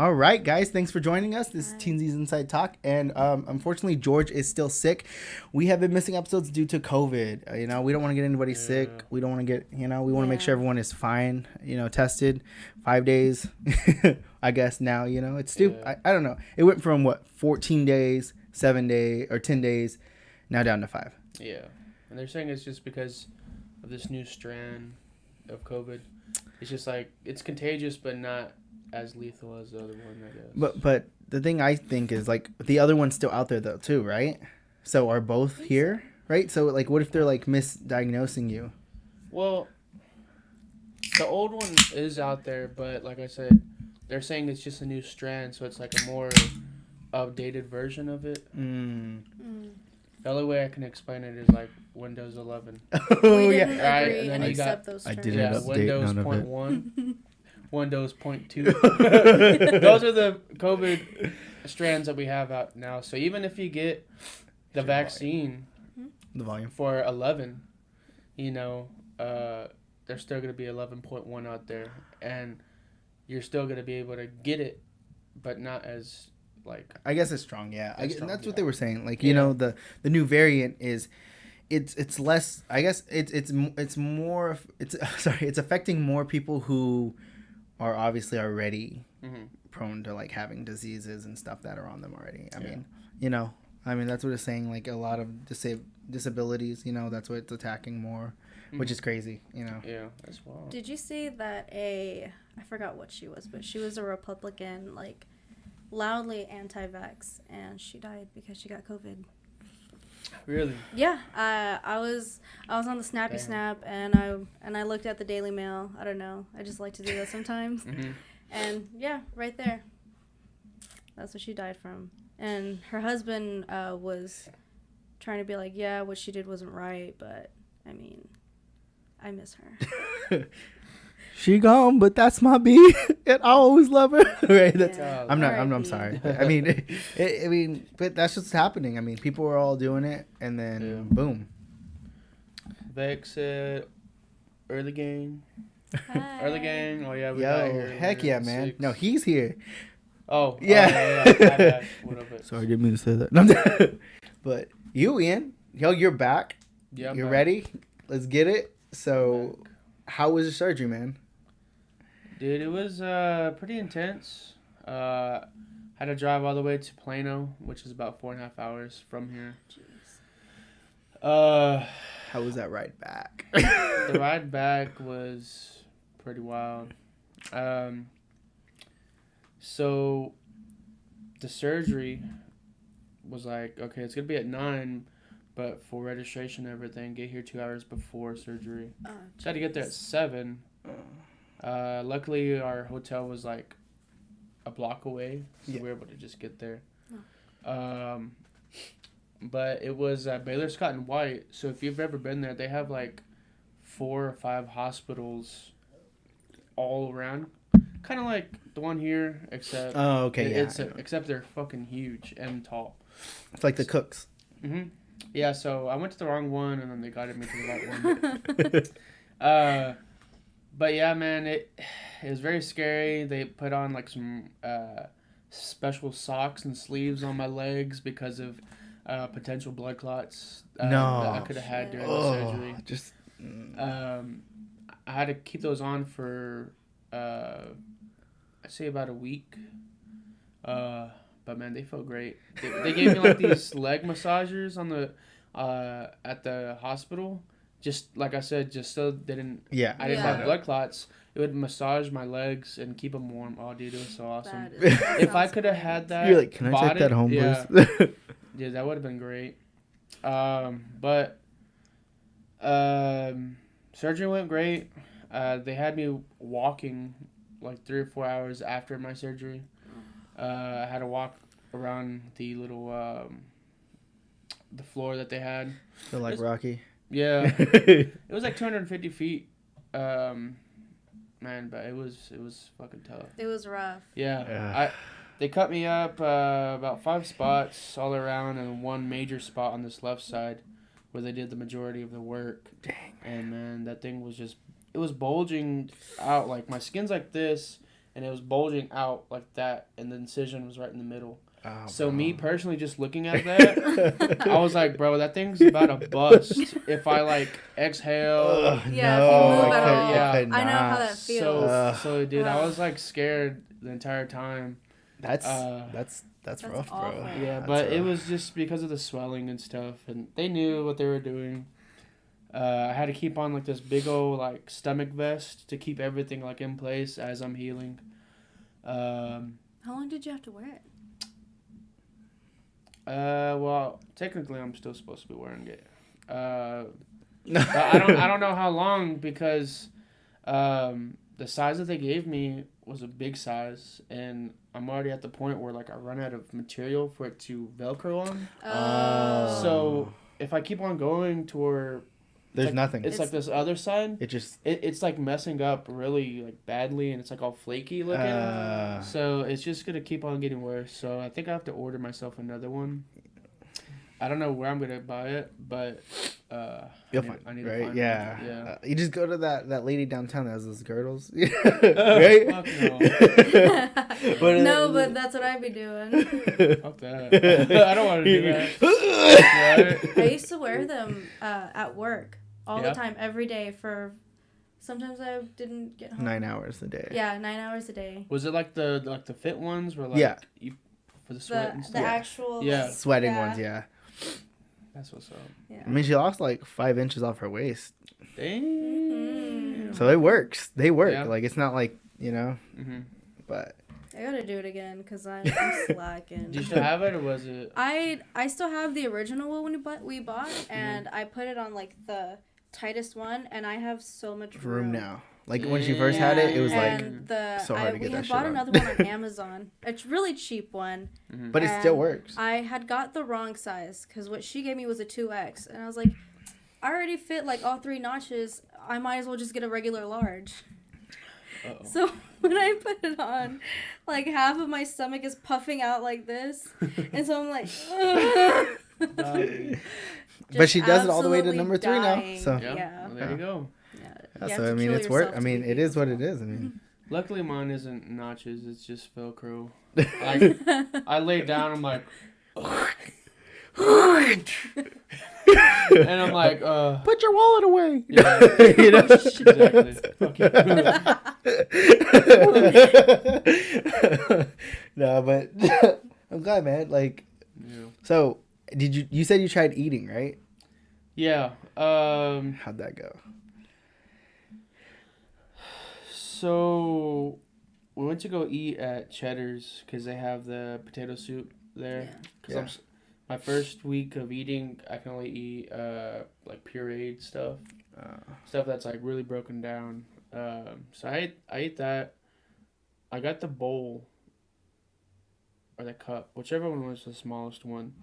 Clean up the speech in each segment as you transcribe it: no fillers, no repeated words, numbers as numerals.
All right, guys. Thanks for joining us. This is Hi. Teensy's Inside Talk. And unfortunately, George is still sick. We have been missing episodes due to COVID. We don't want to get anybody sick. We don't want to get, we want to make sure Yeah. everyone is fine, tested 5 days. I guess now, it's still, Yeah. I don't know. It went from 14 days, 7 days, or 10 days, now down to 5. Yeah. And they're saying it's just because of this new strand of COVID. It's just like, it's contagious, but not as lethal as the other one, I guess. But the thing I think is, the other one's still out there, though, too, right? So are both here, right? So, what if they're, misdiagnosing you? Well, the old one is out there, but like I said, they're saying it's just a new strand, so it's like a more updated version of it. The only way I can explain it is like Windows 11. Oh, We yeah. didn't Right, agree and then and you got- accept those I terms. didn't Yeah, update Windows none of it. 0.1, Windows 0.2. Those are the COVID strands that we have out now. So even if you get the vaccine The volume. for 11, there's still going to be 11.1 out there. And you're still going to be able to get it, but not as, I guess it's strong, yeah. It's strong, that's what yeah. they were saying. Yeah. The new variant is, it's less. I guess it's more. It's sorry. It's affecting more people who are obviously already prone to having diseases and stuff that are on them already. I mean, that's what it's saying. A lot of disabilities. That's what it's attacking more, which is crazy. Yeah, that's wild. Did you see that I forgot what she was, but she was a Republican, loudly anti-vax, and she died because she got COVID. Really? Yeah, I was on the Snappy Damn. Snap, and I looked at the Daily Mail. I don't know. I just like to do that sometimes. And yeah, right there. That's what she died from. And her husband was trying to be like, yeah, what she did wasn't right, but I mean, I miss her. She gone, but that's my bee, and I always love her. Right? That's. Yeah. I'm R.I.P. sorry. But, I mean, but that's what's happening. I mean, people are all doing it, and then Yeah. boom. Vex said early game. Hi. Early game. Oh, yeah, we got Yo, here. heck yeah, man. 6. No, he's here. Oh, Yeah. my bad. What of it? Sorry, didn't mean to say that. No, but you, Ian, you're back. Yeah, I'm You're back. ready. Let's get it. So, Back. how was your surgery, man? Dude, it was pretty intense. Had to drive all the way to Plano, which is about 4.5 hours from here. How was that ride back? The ride back was pretty wild. So the surgery was okay, it's gonna be at 9, but for registration and everything, get here 2 hours before surgery. Oh, So I had to get there at 7. Luckily, our hotel was a block away, so we were able to just get there. But it was Baylor Scott and White. So if you've ever been there, they have 4 or 5 hospitals all around, kind of like the one here, except Oh, okay, yeah. except they're fucking huge and tall. It's like the Cooks. Yeah, so I went to the wrong one, and then they guided me to the right one. But yeah, man, it was very scary. They put on some special socks and sleeves on my legs because of potential blood clots that I could have had during the surgery. Just. I had to keep those on for I'd say about a week. But man, they felt great. They gave me these leg massagers on the at the hospital. Just like I said, just so I didn't have blood clots. It would massage my legs and keep them warm. Oh, dude, it was so awesome. If I could have had that, You're like, can I take that home, please? Yeah, that would have been great. But surgery went great. They had me walking 3 or 4 hours after my surgery. I had to walk around the little the floor that they had. Feel like Rocky. Yeah, it was 250 feet. Man, but it was fucking tough. It was rough. Yeah. They cut me up about 5 spots all around, and one major spot on this left side where they did the majority of the work. Dang. And man, that thing was it was bulging out. My skin's like this, and it was bulging out like that, and the incision was right in the middle. Oh, So bro. me personally, just looking at that, I was like, bro, that thing's about to bust if I like exhale. Yeah, if you move at all. Yeah. I know how that feels. So dude, I was like scared the entire time. That's That's rough, awful. bro. Yeah, That's but it rough. was just because of the swelling and stuff, and they knew what they were doing. I had to keep on like this big old like stomach vest to keep everything like in place as I'm healing. How long did you have to wear it? Well, technically I'm still supposed to be wearing it. But I don't know how long because the size that they gave me was a big size, and I'm already at the point where like I run out of material for it to Velcro on. So if I keep on going to where there's like, nothing. it's like this other side. It's like messing up really like badly, and it's like all flaky looking. So it's just gonna keep on getting worse. So I think I have to order myself another one. I don't know where I'm gonna buy it, but you'll find. I need right? to find Yeah. one. Yeah. You just go to that lady downtown that has those girdles, right? Fuck no. No, but that's what I'd be doing. Fuck that. I don't want to do that. I used to wear them at work all the time, every day for. Sometimes I didn't get home. 9 hours a day. Yeah, 9 hours a day. Was it like the fit ones where like you for the sweat and stuff? The actual sweating ones, yeah. That's what's up. Yeah. I mean, she lost like 5 inches off her waist. Dang. Mm-hmm. So it works. They work. Yeah. Like it's not like but I gotta do it again because I'm slacking. Did you still have it or was it? I still have the original one we bought, and I put it on like the tightest one, and I have so much room now. Like when she first had it, it was like so hard to get that shit We had bought on. another one on Amazon. It's a really cheap one. But it still works. I had got the wrong size because what she gave me was a 2X, and I was like, I already fit like all 3 notches. I might as well just get a regular large. Uh-oh. So when I put it on, like half of my stomach is puffing out like this, and so I'm like, but she does it all the way to number 3 dying. now. So yeah. Well, there you go. Yeah, so I mean, it's work. I mean, it is what it is. I mean, luckily mine isn't notches. It's just Velcro. Like I lay down. I'm like, and I'm like, put your wallet away. Yeah, you know? Exactly. No, but I'm glad, man. Like, so you said you tried eating, right? Yeah. How'd that go? So we went to go eat at Cheddar's because they have the potato soup there. Because my first week of eating, I can only eat like pureed stuff, stuff that's like really broken down. So I ate that. I got the bowl or the cup, whichever one was the smallest one.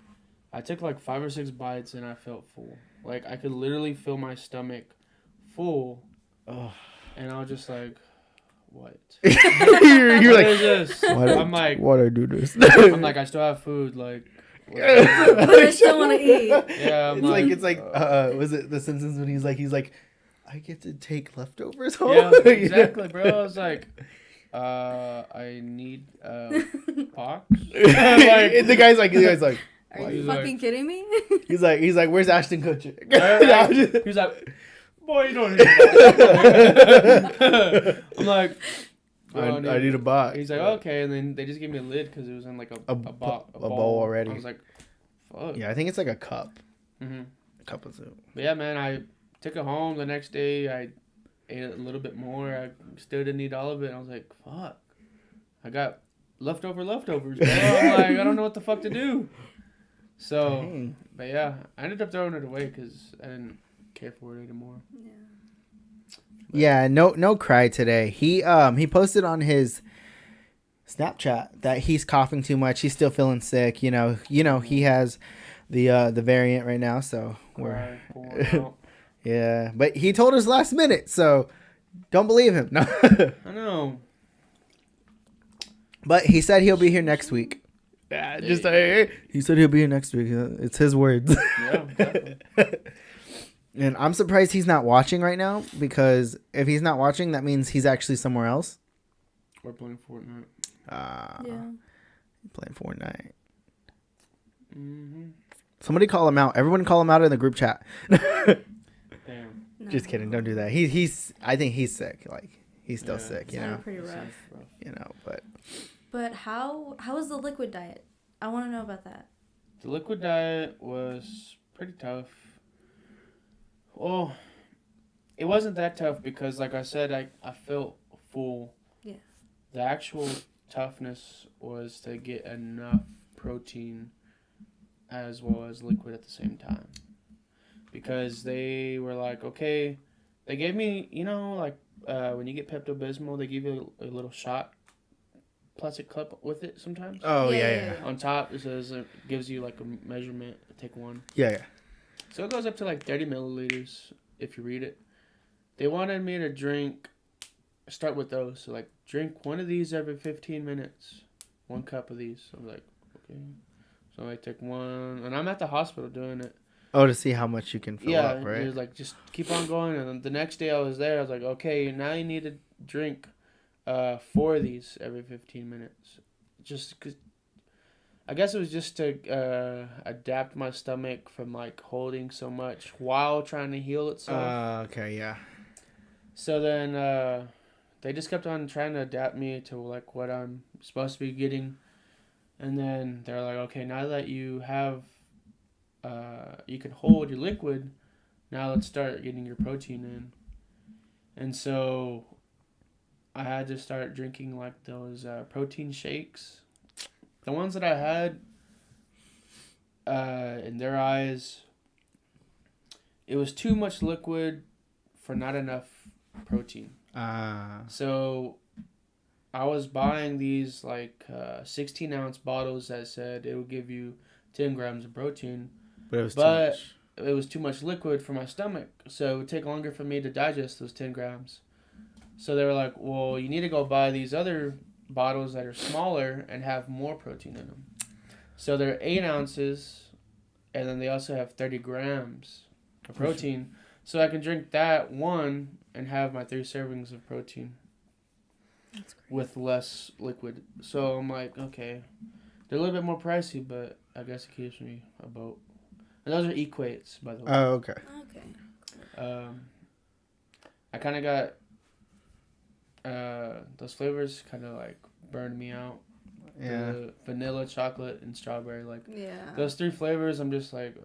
I took like 5 or 6 bites and I felt full. Like I could literally feel my stomach full, and I was just like, what? you're what like, is this? I'm like, why do I do this? I'm like, I still have food. Like, but I still want to eat. Yeah, it's like was it The Simpsons when he's like, I get to take leftovers home? Yeah, exactly, bro. I was like, I need box. Like, the guy's like, are you fucking kidding me? He's like, where's Ashton Kutcher? He's like, boy, you don't need a I'm like, I need a box. He's like, okay, and then they just gave me a lid because it was in like a bowl already. I was like, fuck. Yeah, I think it's like a cup. Mm-hmm. A cup of soup. But yeah, man, I took it home the next day. I ate a little bit more. I still didn't eat all of it. I was like, fuck. I got leftovers, bro. I'm like, I don't know what the fuck to do. So, Dang. But yeah, I ended up throwing it away because I didn't care for it anymore. Yeah, no cry today. He posted on his Snapchat that he's coughing too much. He's still feeling sick. You know he has the variant right now, so we're yeah. But he told us last minute, so don't believe him. No, I know. But he said he'll be here next week. Yeah, he said he'll be here next week. It's his words. Yeah, exactly. And I'm surprised he's not watching right now, because if he's not watching, that means he's actually somewhere else. before playing Fortnite. Yeah. Playing Fortnite. Mm-hmm. Somebody call him out. Everyone call him out in the group chat. Damn. No. Just kidding. Don't do that. He's. I think he's sick. Like he's still sick. You know. Sounded pretty rough. You know, but. But how is the liquid diet? I want to know about that. The liquid diet was pretty tough. Well, it wasn't that tough because, like I said, I felt full. Yeah. The actual toughness was to get enough protein as well as liquid at the same time. Because they were like, okay, they gave me, you know, like when you get Pepto-Bismol, they give you a little shot, plastic cup with it sometimes. Oh yeah. On top, it says it gives you like a measurement. Take one. Yeah. So it goes up to like 30 milliliters if you read it. They wanted me to start with those. So like drink one of these every 15 minutes. 1 cup of these. I was like, okay. So I take one, and I'm at the hospital doing it. Oh, to see how much you can fill up, right? It was like, just keep on going. And then the next day I was there, I was like, okay, now you need to drink 4 of these every 15 minutes. Just because, I guess it was just to adapt my stomach from like holding so much while trying to heal itself. Okay, yeah. So then they just kept on trying to adapt me to like what I'm supposed to be getting. And then they're like, okay, now that you have, you can hold your liquid, now let's start getting your protein in. And so I had to start drinking like those protein shakes. The ones that I had, in their eyes, it was too much liquid for not enough protein. So I was buying these like 16-ounce bottles that said it would give you 10 grams of protein. But it was too much. It was too much liquid for my stomach. So it would take longer for me to digest those 10 grams. So they were like, well, you need to go buy these other bottles that are smaller and have more protein in them. So they're 8 ounces, and then they also have 30 grams of protein. So I can drink that one and have my 3 servings of protein. That's great. With less liquid. So I'm like, okay. They're a little bit more pricey, but I guess it keeps me a boat. And those are equates, by the way. Oh, okay. Okay. I kind of got those flavors kind of like burned me out. Yeah. The vanilla, chocolate, and strawberry. Like Yeah. those 3 flavors, I'm just like,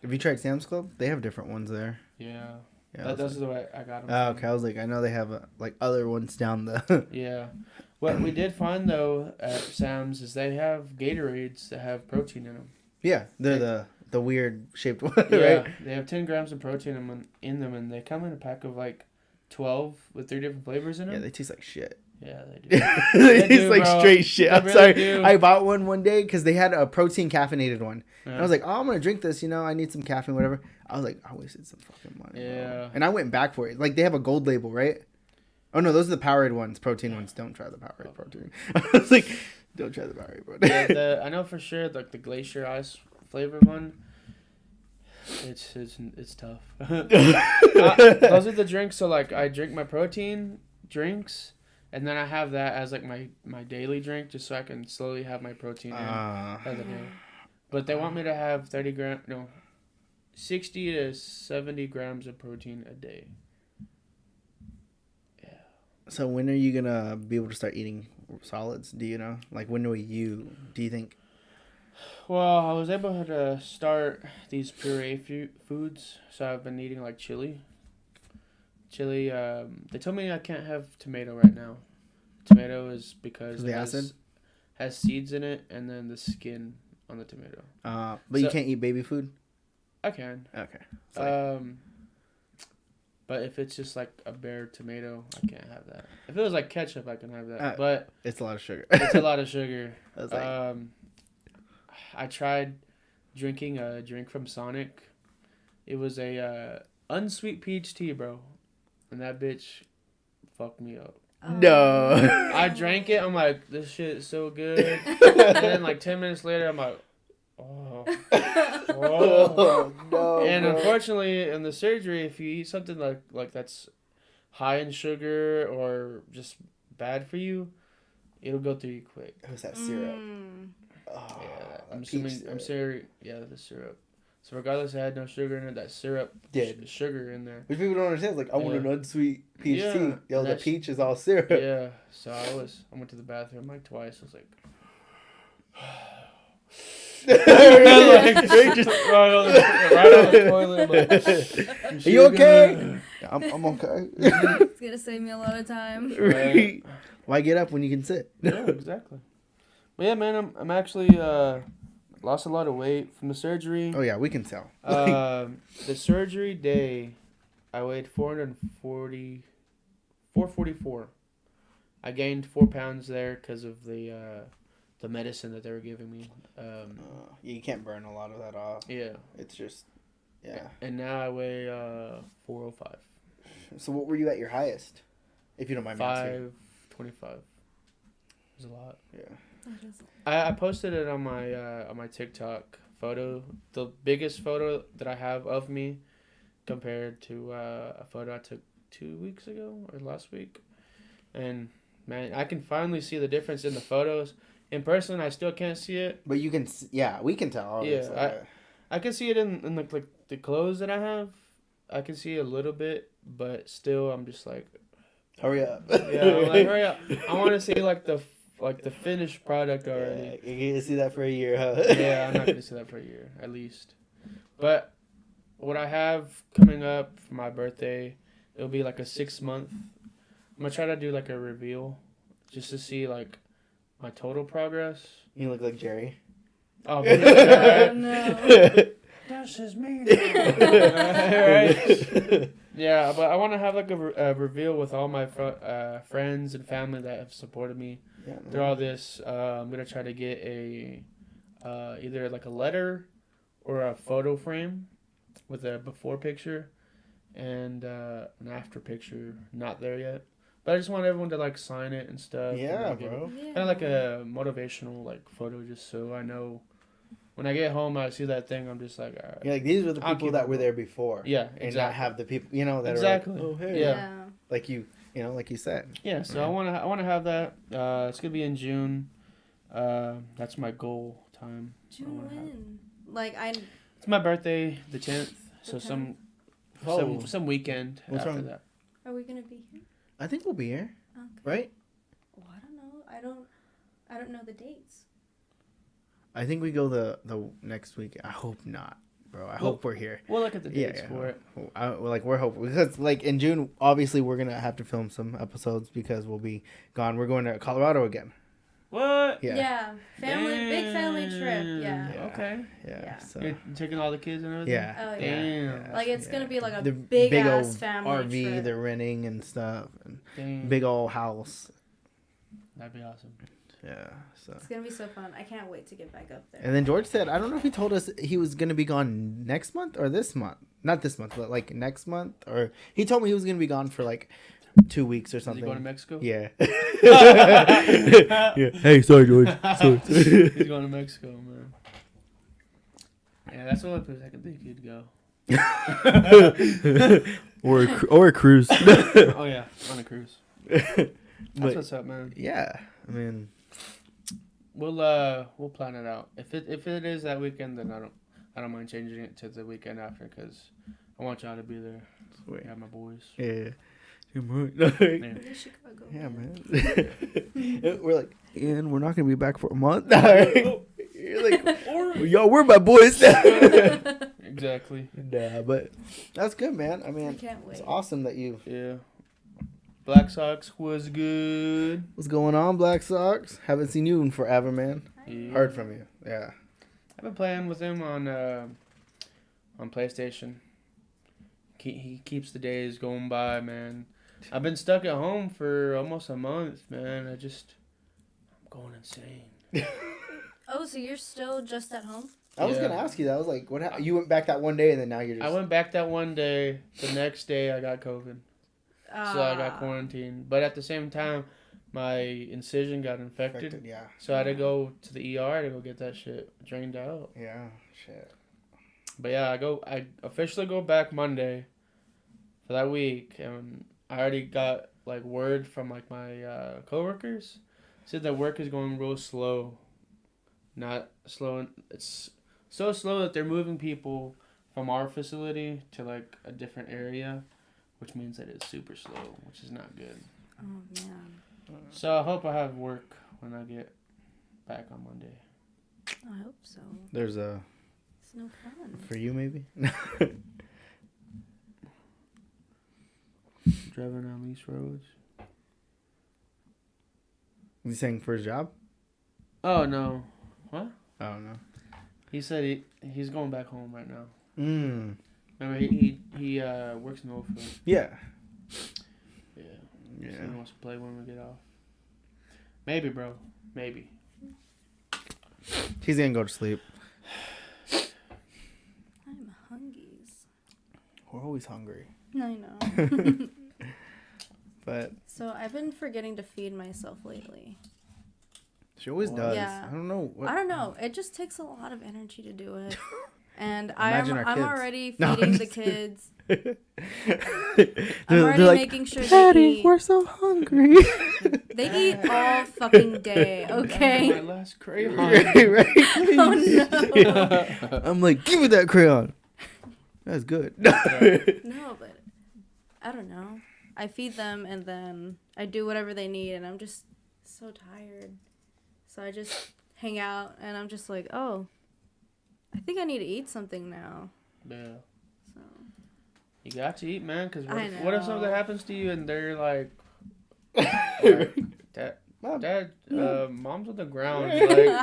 Have you tried Sam's Club? They have different ones there. yeah. Yeah. Those are the way I got them. Oh, okay. I was like, I know they have like other ones down the. Yeah. What we did find though at Sam's is they have Gatorades that have protein in them. Yeah, they're the weird shaped one, Yeah, right? they have 10 grams of protein in them, and they come in a pack of like 12 with 3 different flavors in them. Yeah, they taste like shit. Yeah, they do. They They taste do, like bro. straight shit. They I'm really sorry. do. I bought one day because they had a protein caffeinated one. Yeah. And I was like, oh, I'm gonna drink this. You know, I need some caffeine, whatever. I was like, I wasted some fucking money. Yeah. Bro. And I went back for it. Like they have a gold label, right? Oh no, those are the Powerade ones, protein ones. Don't try the Powerade protein. I was like, don't try the Powerade protein. Yeah, I know for sure like the Glacier Ice flavor one. It's tough. Those are the drinks. So like I drink my protein drinks, and then I have that as like my daily drink, just so I can slowly have my protein in. But they want me to have 60 to 70 grams of protein a day. Yeah. So when are you gonna be able to start eating solids? Do you know? Like when do you think? Well, I was able to start these puree foods, so I've been eating like chili. They told me I can't have tomato right now. Tomato is because The acid has seeds in it, and then the skin on the tomato. But you can't eat baby food. I can. Okay. But if it's just like a bare tomato, I can't have that. If it was like ketchup, I can have that. But it's a lot of sugar. it's a lot of sugar. I was like, I tried drinking a drink from Sonic. It was a unsweet peach tea, bro. And that bitch fucked me up. no. I drank it. I'm like, this shit is so good. And then like 10 minutes later, I'm like, oh. Oh, no. And bro. unfortunately, in the surgery, if you eat something like that's high in sugar or just bad for you, it'll go through you quick. It was that syrup. Oh, yeah, I'm peach assuming. syrup. I'm sorry. Yeah, the syrup. So regardless, it had no sugar in it. That syrup did sugar in there. Which people don't understand. It's like I want an unsweet peach Yeah, tea. Yo, and the peach is all syrup. Yeah. So I went to the bathroom like twice. I was like. Like, just right on the toilet. Like, are you okay? I'm okay. It's gonna save me a lot of time. Right. Why get up when you can sit? Yeah, exactly. But yeah, man, I'm actually lost a lot of weight from the surgery. Oh yeah, we can tell. The surgery day, I weighed 444. I gained 4 pounds there because of the medicine that they were giving me. You can't burn a lot of that off. Yeah. It's just, yeah. And now I weigh 405. So what were you at your highest? If you don't mind me asking. 525. It's a lot. Yeah. I posted it on my TikTok photo. The biggest photo that I have of me compared to a photo I took 2 weeks ago or last week. And man, I can finally see the difference in the photos. In person, I still can't see it. But you can, we can tell. Obviously. Yeah, I can see it in like the clothes that I have. I can see a little bit, but still, I'm just like, hurry up. Yeah, I'm like, hurry up. I want to see like the finished product already. Yeah, you're gonna see that for a year, huh? Yeah, I'm not gonna see that for a year at least. But what I have coming up for my birthday, it'll be like a 6-month. I'm gonna try to do like a reveal, just to see like my total progress. You look like Jerry. Oh, No. This is me. Right? Yeah, but I want to have like a reveal with all my friends and family that have supported me through all this. I'm gonna try to get either like a letter or a photo frame with a before picture and an after picture. Not there yet, but I just want everyone to like sign it and stuff. Yeah, and, bro. Kind of like a motivational like photo, just so I know. When I get home, I see that thing. I'm just like, all right. Yeah, like these were the people that were there before. Yeah, and exactly. not have the people, that Exactly. are like, oh hey, Yeah. like like you said. Yeah, so I want to have that. It's gonna be in June. That's my goal time. June when? It's my birthday, the 10th. So 10th? some weekend What's after wrong? that. Are we gonna be here? I think we'll be here, Okay. right? Well, I don't know. I don't know the dates. I think we go the next week. I hope not, bro. I hope we're here. We'll look at the dates for it. We're hoping because in June, obviously we're gonna have to film some episodes because we'll be gone. We're going to Colorado again. What? Yeah. Big family trip. Yeah. Okay. Yeah. So. You're taking all the kids and everything? Yeah. Oh, yeah. Damn. Like it's gonna be like a the big ass old family RV trip. they're renting and stuff, and Damn. big old house. That'd be awesome. Yeah. So. It's gonna be so fun. I can't wait to get back up there. And then George said, I don't know if he told us he was gonna be gone next month or this month. Not this month, but like next month. Or he told me he was gonna be gone for like 2 weeks or something. Is he going to Mexico? Yeah. Yeah. Hey, sorry, George. Sorry. He's going to Mexico, man. Yeah, that's the only place I can think he'd go. or a cruise. Oh yeah, on a cruise. That's what's up, man. Yeah, I mean, we'll plan it out. If it is that weekend, then I don't mind changing it to the weekend after because I want y'all to be there. Sweet. Yeah, my boys. Yeah. Yeah. Yeah, man. We're like, and we're not gonna be back for a month. You're like, yo, we're my boys. Exactly. Nah, but that's good, man. I mean, I can't wait. it's awesome that you. Yeah. Black Sox was good. What's going on, Black Sox? Haven't seen you in forever, man. Yeah. Heard from you. Yeah. I've been playing with him on PlayStation. He keeps the days going by, man. I've been stuck at home for almost a month, man. I'm going insane. Oh, so you're still just at home? I was gonna ask you that. I was like, what? You went back that one day, and then now you're just. I went back that one day. The next day, I got COVID, so I got quarantined. But at the same time, my incision got infected. Yeah. So I had to go to the ER to go get that shit drained out. Yeah. Shit. But yeah, I officially go back Monday for that week, and I already got like word from like my coworkers. Said that work is going real slow. Not slow. It's so slow that they're moving people from our facility to like a different area, which means that it's super slow, which is not good. Oh man. So I hope I have work when I get back on Monday. I hope so. There's a. It's no fun. For you, maybe. Driving on these roads. You saying for his job? Oh no. What? Oh no. He said he's going back home right now. Mm. Remember he works in Oldfield. Yeah. Yeah. Yeah. So he wants to play when we get off. Maybe, bro. Maybe. He's gonna go to sleep. I'm hungies. We're always hungry. I know. But So I've been forgetting to feed myself lately. she always does. Yeah. I don't know. What... I don't know. It just takes a lot of energy to do it. And Imagine our I'm kids. already No, I'm feeding the just kids. they're I'm already like, making sure Daddy, they eat. we're so hungry. They eat all fucking day, My okay? last crayon. right? Oh no. I'm like, give me that crayon. That's good. No, but I don't know. I feed them and then I do whatever they need and I'm just so tired. So I just hang out and I'm just like, oh, I think I need to eat something now. Yeah. So You got to eat, man, because I what if know. something happens to you and they're like, Dad, mom's on the ground. Like,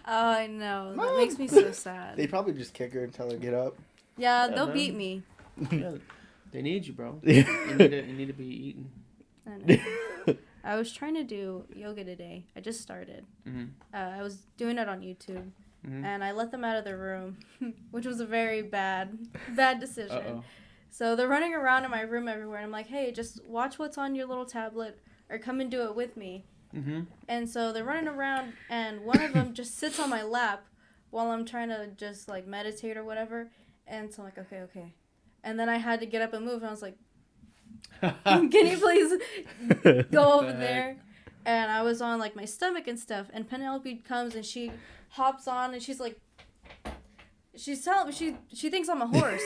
oh, I know. That Mom. makes me so sad. They probably just kick her and tell her get up. Yeah, Yeah, they'll man. beat me. yeah, they need you, bro. Yeah. You need to be eating. I know. I was trying to do yoga today. I just started. Mm-hmm. I was doing it on YouTube. Mm-hmm. And I let them out of their room, which was a very bad decision. Uh-oh. So they're running around in my room everywhere. And I'm like, hey, just watch what's on your little tablet or come and do it with me. Mm-hmm. And so they're running around and one of them just sits on my lap while I'm trying to just like meditate or whatever. And so I'm like, okay. And then I had to get up and move. And I was like, can you please go over there? And I was on like my stomach and stuff. And Penelope comes and she hops on and she's like, she thinks I'm a horse.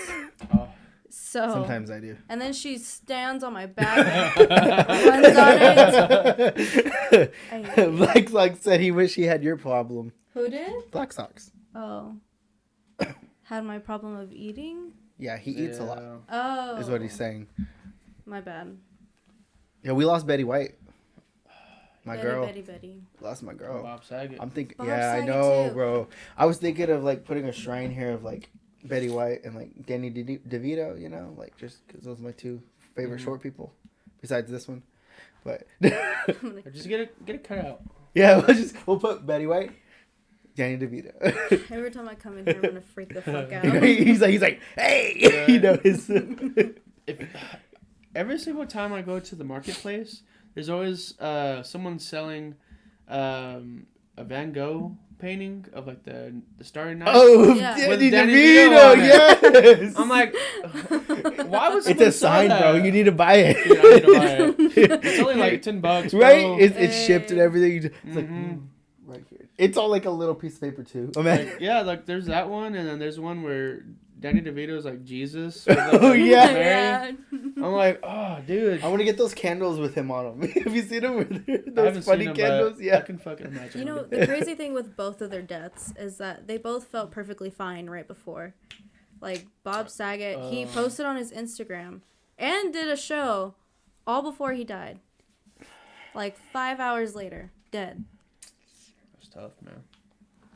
Oh. So Sometimes I do. and then she stands on my back, runs on it. I hate it. Like said, he wished he had your problem. Who did? Black socks. Oh, had my problem of eating. Yeah, he eats a lot. Oh, Is what he's saying. My bad. Yeah, we lost Betty White. My Betty, girl. Betty. Lost my girl. Bob Saget. I'm thinking. Bob Yeah, I Saget know, too. bro. I was thinking of like putting a shrine here of like Betty White and like Danny DeVito. You know, like just because those are my two favorite Mhm. short people, besides this one. But Or just get it cut out. yeah, we'll put Betty White, Danny DeVito. Every time I come in here, I'm gonna freak the fuck out. he's like, hey, Yeah. you know his. Every single time I go to the marketplace, there's always someone selling a Van Gogh painting of like the Starry Night. Oh, Yeah. Danny With Danny DeVito, DeVito on yes. I'm like, why would It's someone a sign, sell bro. that? You need to buy it. Dude, I need to buy it. It's only like $10, bro. right? It's shipped and everything. It's like Mhm. right here. It's all like a little piece of paper too. Oh man. Like, yeah, like there's that one, and then there's one where Danny DeVito is like Jesus. With, like, Oh, a yeah. Mary. Yeah. I'm like, oh, dude. I want to get those candles with him on them. Have you seen them? I Those haven't funny seen them, candles? but Yeah. I can fucking imagine. You know, the crazy thing with both of their deaths is that they both felt perfectly fine right before. Like, Bob Saget, he posted on his Instagram and did a show all before he died. Like, 5 hours later, dead. That's tough, man.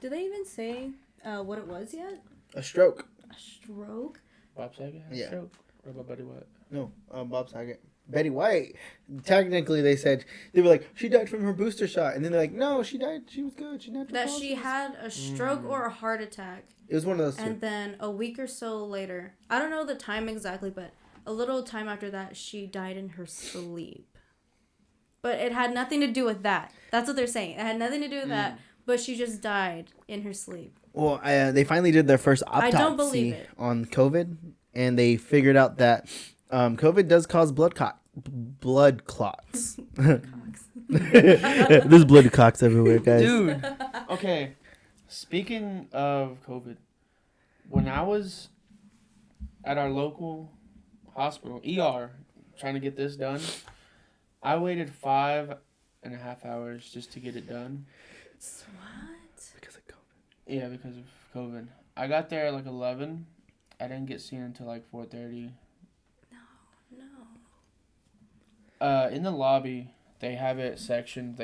Did they even say what it was yet? A stroke. A stroke? Bob Saget had Yeah. a stroke? Or about Betty White? No, Bob Saget. Betty White. Technically, they said they were like she died from her booster shot, and then they're like, no, she died. She was good. She natural. That she causes." had a stroke or a heart attack. It was one of those two. And then a week or so later, I don't know the time exactly, but a little time after that, she died in her sleep. But it had nothing to do with that. That's what they're saying. It had nothing to do with that, but she just died in her sleep. Well, they finally did their first I autopsy don't believe it. on COVID, and they figured out that COVID does cause blood blood clots. Cocks. There's blood cocks everywhere, guys. Dude, okay. Speaking of COVID, when I was at our local hospital, ER, trying to get this done, I waited 5.5 hours just to get it done. What? Because of COVID. Yeah, because of COVID. I got there at like 11. I didn't get seen until like 4:30. No. In the lobby, they have it sectioned.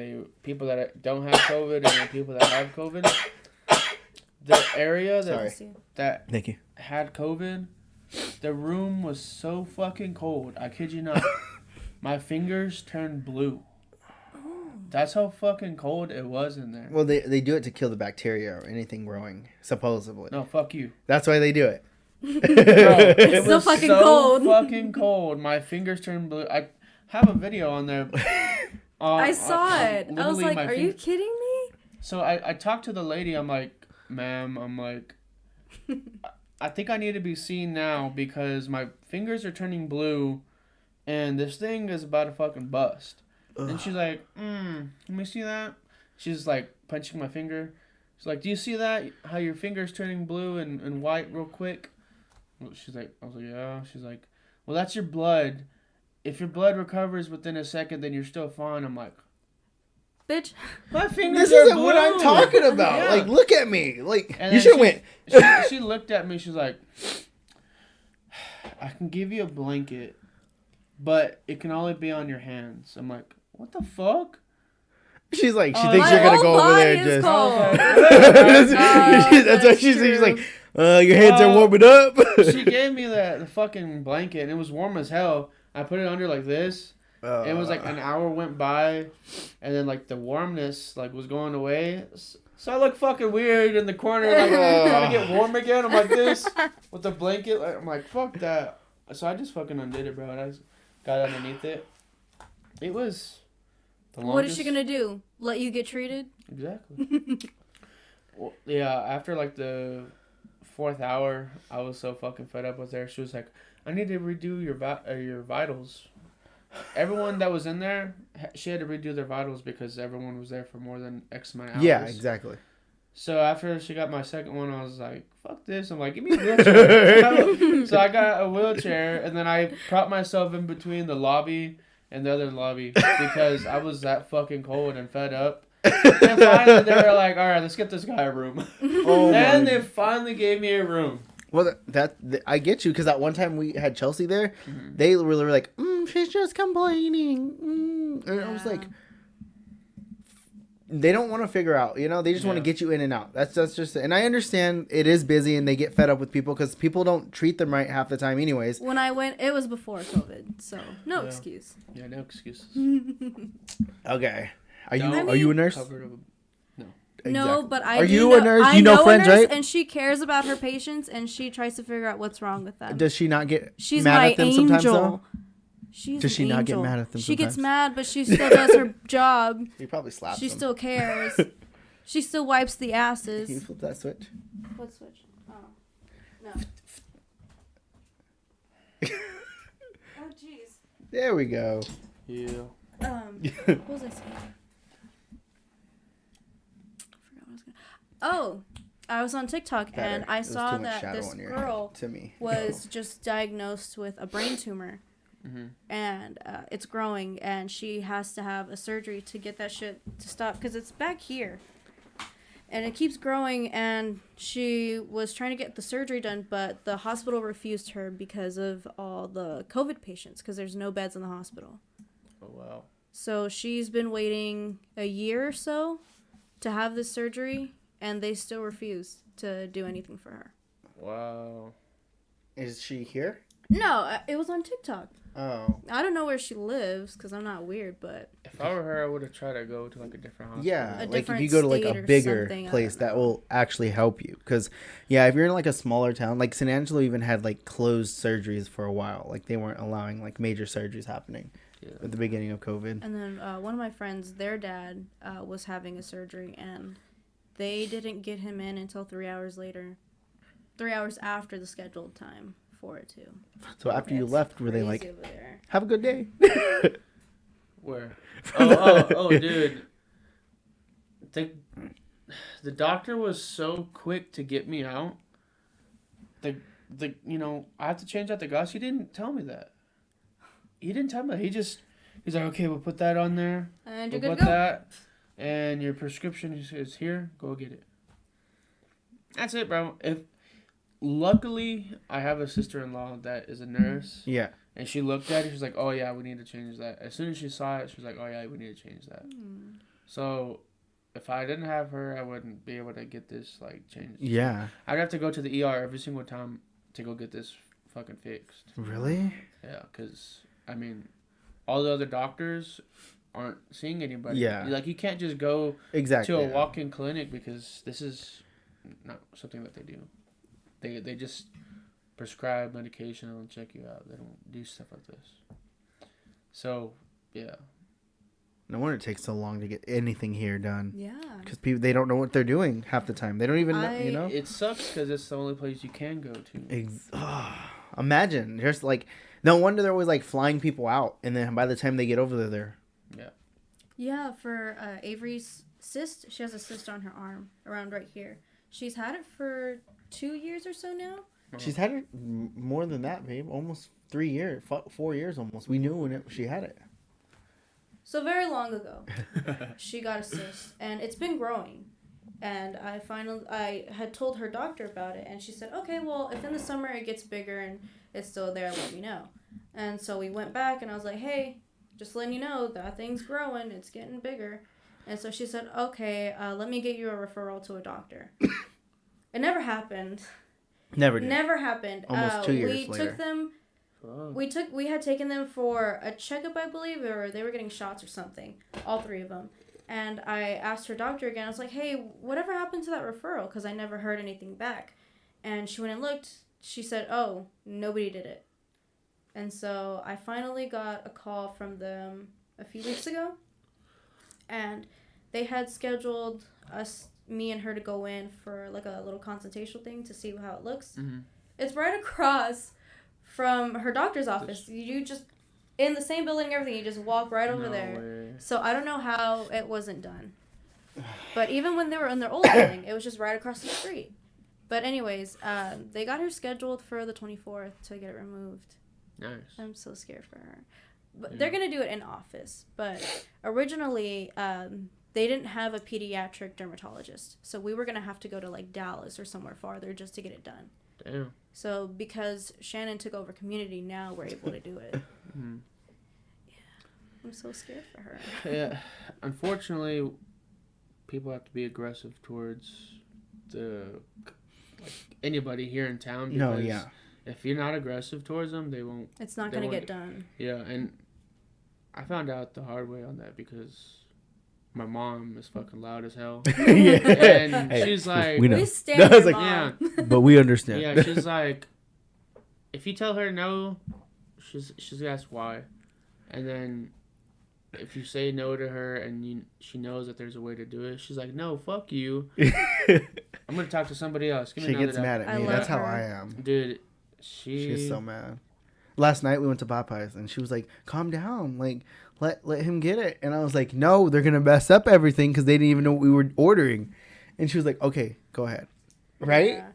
People that don't have COVID and the people that have COVID. The area that Thank you. had COVID, the room was so fucking cold. I kid you not. My fingers turned blue. That's how fucking cold it was in there. Well, they do it to kill the bacteria or anything growing, supposedly. No, fuck you. That's why they do it. Bro, it so was fucking so cold. fucking cold. My fingers turned blue. I have a video on there. I saw it. I was literally like, are you kidding me? So I talked to the lady. I'm like, ma'am, I think I need to be seen now because my fingers are turning blue and this thing is about to fucking bust. Ugh. And she's like, let me see that. She's like punching my finger. She's like, do you see that? How your finger's turning blue and white real quick? She's like, I was like, yeah. She's like, well, that's your blood. If your blood recovers within a second, then you're still fine. I'm like, bitch. my fingers This isn't blue. what I'm talking about. Yeah. Like, look at me. Like, And you should have went. She looked at me. She's like, I can give you a blanket, but it can only be on your hands. I'm like, what the fuck? She's like, she Oh, thinks my you're gonna whole go over there body and is just. cold. That's why she's like, your hands are warming up. She gave me the fucking blanket, and it was warm as hell. I put it under like this. And it was like an hour went by, and then like the warmness like was going away. So I look fucking weird in the corner, like trying to get warm again. I'm like this with the blanket. I'm like, fuck that. So I just fucking undid it, bro. And I just got underneath it. It was the longest. What is she gonna do? Let you get treated? Exactly. Well, yeah, after like the 4th hour, I was so fucking fed up with her. She was like, I need to redo your vitals. Everyone that was in there, she had to redo their vitals because everyone was there for more than X amount of hours. Yeah, exactly. So after she got my second one, I was like, fuck this. I'm like, give me a wheelchair. So I got a wheelchair, and then I propped myself in between the lobby and the other lobby because I was that fucking cold and fed up. And finally they were like, all right, let's get this guy a room. And they finally gave me a room. Well, I get you because that one time we had Chelsea there, they were like, she's just complaining. And I was like, they don't want to figure out, they just want to get you in and out. That's just, and I understand it is busy and they get fed up with people because people don't treat them right half the time anyways. When I went, it was before COVID, so no excuse. Yeah, no excuses. Okay. Are you a nurse? No, exactly. but Are you a nurse? You know friends, right? And she cares about her patients, and she tries to figure out what's wrong with them. Does she not get She's mad my at them angel. sometimes, though? Does she not get mad at them She sometimes? gets mad, but she still does her job. He probably slaps She them. still cares. She still wipes the asses. Can you flip that switch? What switch? Oh. No. Oh, jeez. There we go. Yeah. What was I saying? Oh, I was on TikTok and I saw that this girl was just diagnosed with a brain tumor. And it's growing and she has to have a surgery to get that shit to stop because it's back here. And it keeps growing and she was trying to get the surgery done, but the hospital refused her because of all the COVID patients because there's no beds in the hospital. Oh, wow. So she's been waiting a year or so to have this surgery. And they still refuse to do anything for her. Wow. Is she here? No, it was on TikTok. Oh. I don't know where she lives because I'm not weird, but... If I were her, I would have tried to go to like a different hospital. Yeah, like if you go to like a bigger place, that will actually help you. Because, yeah, if you're in like a smaller town, like San Angelo even had like closed surgeries for a while. Like they weren't allowing like major surgeries happening at the beginning of COVID. And then one of my friends, their dad was having a surgery and... They didn't get him in until 3 hours later. 3 hours after the scheduled time for it to. So after you left, were they like, Have a good day. Where? Oh, dude. The doctor was so quick to get me out. I have to change out the gauze. He didn't tell me that. He didn't tell me that. He's like, okay, we'll put that on there. And we'll you're put good to go. that. And your prescription is here. Go get it. That's it, bro. Luckily, I have a sister-in-law that is a nurse. Yeah. And she looked at it. She's like, oh, yeah, we need to change that. As soon as she saw it, she was like, oh, yeah, we need to change that. So if I didn't have her, I wouldn't be able to get this, like, changed. Yeah. I'd have to go to the ER every single time to go get this fucking fixed. Really? Yeah, because, I mean, all the other doctors aren't seeing anybody. Yeah. Like, you can't just go exactly to a walk-in clinic because this is not something that they do. They just prescribe medication and check you out. They don't do stuff like this. So, yeah. No wonder it takes so long to get anything here done. Yeah. Because they don't know what they're doing half the time. They don't even know, you know? It sucks because it's the only place you can go to. Imagine. There's like, no wonder they're always like flying people out. And then by the time they get over there, they're... Yeah. Yeah, for Avery's cyst, she has a cyst on her arm, around right here. She's had it for 2 years or so now. She's had it more than that, babe. Almost 3 years, 4 years almost. We knew when she had it. So very long ago, she got a cyst, and it's been growing. And I had told her doctor about it, and she said, okay, well, if in the summer it gets bigger and it's still there, let me know. And so we went back, and I was like, hey, just letting you know, that thing's growing, it's getting bigger. And so she said, okay, let me get you a referral to a doctor. It never happened. Never did. Never happened. Almost 2 years later. Took them... We had taken them for a checkup, I believe, or they were getting shots or something. All 3 of them. And I asked her doctor again. I was like, hey, whatever happened to that referral? Because I never heard anything back. And she went and looked. She said, oh, nobody did it. And so I finally got a call from them a few weeks ago. And they had scheduled me and her to go in for like a little consultation thing to see how it looks. Mm-hmm. It's right across from her doctor's office. You just, in the same building and everything, you just walk right over there. Way. So I don't know how it wasn't done. But even when they were in their old building, it was just right across the street. But anyways, they got her scheduled for the 24th to get it removed. Nice. I'm so scared for her. But they're going to do it in office. But originally, they didn't have a pediatric dermatologist. So we were going to have to go to like Dallas or somewhere farther just to get it done. Damn. So because Shannon took over community, now we're able to do it. Mm-hmm. Yeah. I'm so scared for her. Yeah. Unfortunately, people have to be aggressive towards anybody here in town. Because if you're not aggressive towards them, they won't. It's not going to get done. Yeah, and I found out the hard way on that because my mom is fucking loud as hell. And she's like, we stand your mom. Yeah, but we understand. Yeah, she's like, if you tell her no, she's gonna ask why, and then if you say no to her and she knows that there's a way to do it, she's like, no, fuck you. I'm gonna talk to somebody else. She gets mad at me. That's how I am, dude. She's so mad. Last night we went to Popeyes and she was like, calm down, like let him get it. And I was like, no, they're gonna mess up everything because they didn't even know what we were ordering. And she was like, okay, go ahead. Right? Yeah.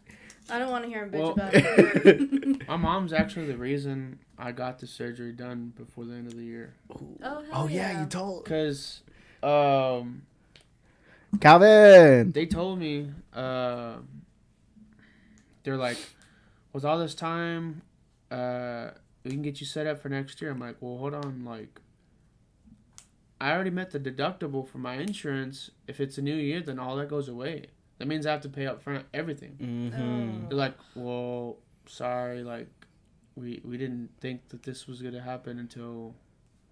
I don't want to hear him bitch about it. My mom's actually the reason I got the surgery done before the end of the year. Oh yeah, you told. Because Calvin, they told me they're like, with all this time, we can get you set up for next year. I'm like, well, hold on, like, I already met the deductible for my insurance. If it's a new year, then all that goes away. That means I have to pay up front everything. Mm-hmm. They're like, well, sorry, like, we didn't think that this was gonna happen until,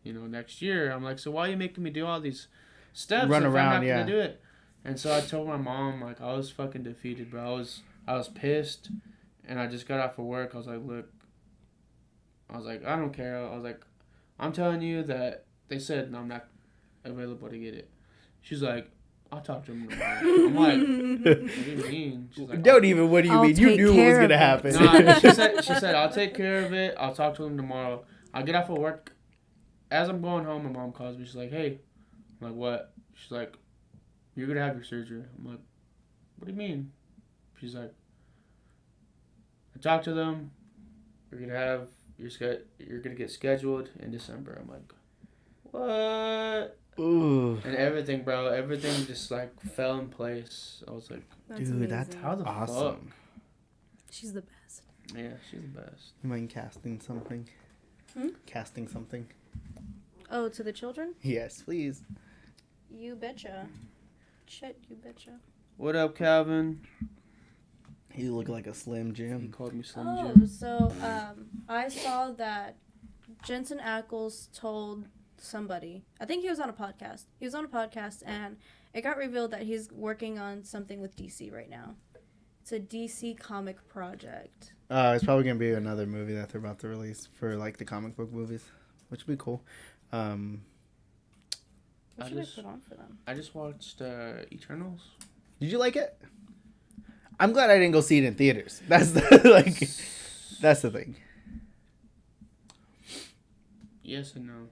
next year. I'm like, so why are you making me do all these steps if I'm not gonna do it? And so I told my mom, like, I was fucking defeated, bro. I was pissed, and I just got off of work. I was like, look, I don't care. I was like, I'm telling you that they said no, I'm not available to get it. She's like, I'll talk to him tomorrow. I'm like, what do you mean? She's like, what do you mean? You knew what was going to happen. No, she said, I'll take care of it. I'll talk to him tomorrow. I'll get off of work as I'm going home, my mom calls me. She's like, "Hey," I'm like, "What?" She's like, "You're gonna have your surgery." I'm like, "What do you mean?" She's like, "I talked to them. You're gonna have you're gonna get scheduled in December." I'm like, "What?" Ooh. And everything, bro, everything just like fell in place. I was like, That's Dude, amazing. that's "How the awesome. She's the best. fuck?" Yeah, she's the best. You mind casting something? Casting something? Oh, to the children? Yes, please. You betcha. Shit, you betcha. What up, Calvin? You look like a Slim He Jim. called me Slim Oh, Jim. so I saw that Jensen Ackles told somebody. I think he was on a podcast. He was on a podcast, and it got revealed that he's working on something with DC right now. It's a DC comic project. It's probably gonna be another movie that they're about to release for like the comic book movies, which would be cool. What should I put on for them? I just watched Eternals. Did you like it? I'm glad I didn't go see it in theaters. That's the that's the thing. Yes and no.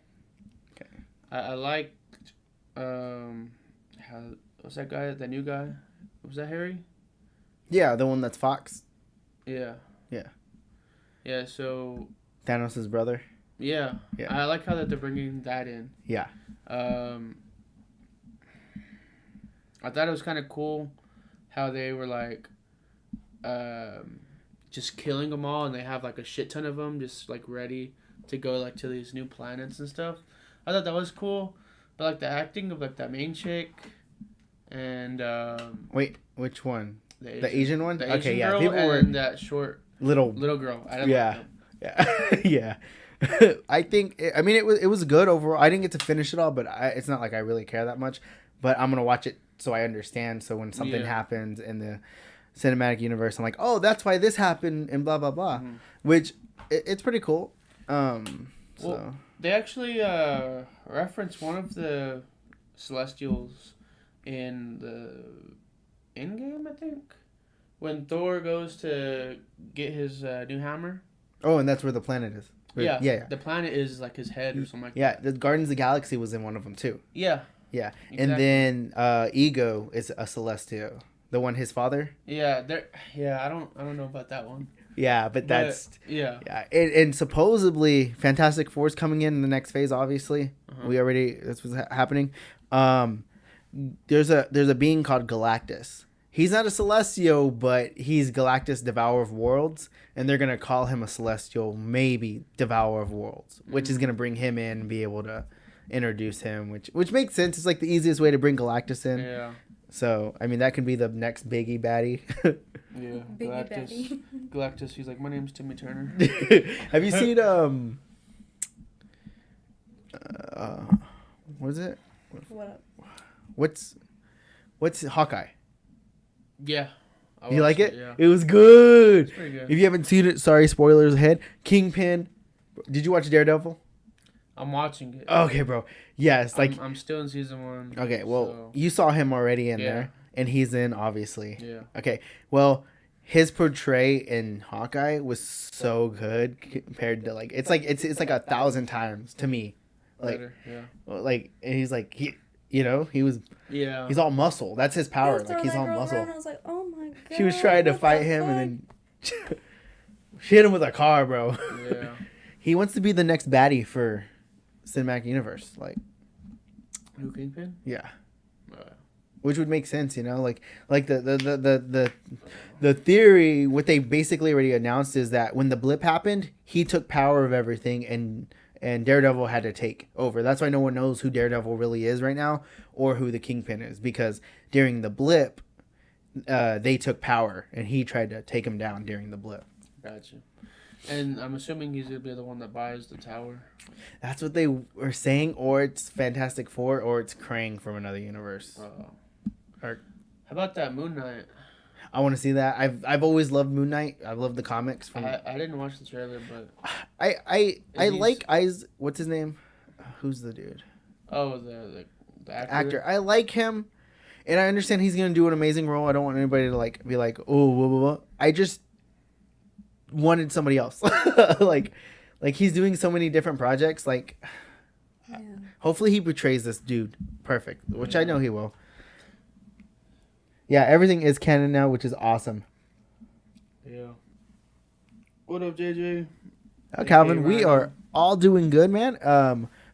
Okay. I liked how what's that guy? That new guy? Was that Harry? Yeah, the one that's Fox. Yeah. Yeah. Yeah. So Thanos' brother. yeah. Yeah. I like how that they're bringing that in. Yeah. I thought it was kind of cool how they were like just killing them all, and they have like a shit ton of them just like ready to go like to these new planets and stuff. I thought that was cool, but like the acting of like that main chick and Wait, which one? the The Asian one? the Okay, Asian yeah. girl People were and that short little. girl. I didn't Yeah. like them. Yeah. I think. I mean, it was good overall. I didn't get to finish it all, but it's not like I really care that much. But I'm gonna watch it so I understand. So when something Yeah. happens in the cinematic universe, I'm like, oh, that's why this happened, and blah blah blah. Mhm. Which it's pretty cool. So Well, they actually reference one of the Celestials in the Endgame, I think, when Thor goes to get his new hammer. oh, and that's where the planet is. Yeah, Yeah. The planet is like his head or something like Yeah, that. the Guardians of the Galaxy was in one of them too. Yeah. Yeah, Exactly. and then Ego is a Celestial, the one his father. Yeah, I don't know about that one. Yeah, but that's yeah. yeah, and supposedly Fantastic Four's coming in the next phase. Obviously, that's what's happening. There's a being called Galactus. He's not a Celestial, but he's Galactus, Devourer of Worlds, and they're gonna call him a Celestial, maybe Devourer of Worlds, which is gonna bring him in and be able to introduce him, which makes sense. It's like the easiest way to bring Galactus in. Yeah. So I mean that can be the next biggie baddie. Yeah. Biggie Betty. Galactus. He's like, my name's Timmy Turner. Have you seen what is it? What up? What's Hawkeye? Yeah. I You like watched it? Yeah. It was good. It's pretty good. If you haven't seen it, sorry, spoilers ahead. Kingpin. Did you watch Daredevil? I'm watching it. Okay, bro. Yes, like I'm still in season 1. okay. Well, so, you saw him already in Yeah. there, and he's in obviously. yeah. Okay. Well, his portray in Hawkeye was so good compared to like it's like 1,000 times to me. Like Better. Yeah. and he's like he was Yeah. he's all muscle. That's his power. Yeah, Like he's that all girl muscle. around, I was like, oh my god. She was trying to what fight the him fuck? and then she hit him with a car, bro. Yeah. He wants to be the next baddie for cinematic universe, like Who, Kingpin? yeah, Uh, which would make sense, like the theory. What they basically already announced is that when the blip happened, he took power of everything, and Daredevil had to take over. That's why no one knows who Daredevil really is right now or who the Kingpin is, because during the blip, they took power and he tried to take him down during the blip. Gotcha. And I'm assuming he's gonna be the one that buys the tower. That's what they were saying, or it's Fantastic Four, or it's Krang from another universe. Or- How about that Moon Knight? I want to see that. I've always loved Moon Knight. I love the comics from. I didn't watch the trailer, but I He's- like Eyes. What's his name? Who's the dude? oh, the Actor. I like him, and I understand he's gonna do an amazing role. I don't want anybody to like be like, oh, blah, blah, blah. I just wanted somebody else. like he's doing so many different projects. Like Yeah. Hopefully he portrays this dude perfect, which I know he will. Yeah, everything is canon now, which is awesome. Yeah. What up, JJ? Calvin, we are all doing good, man.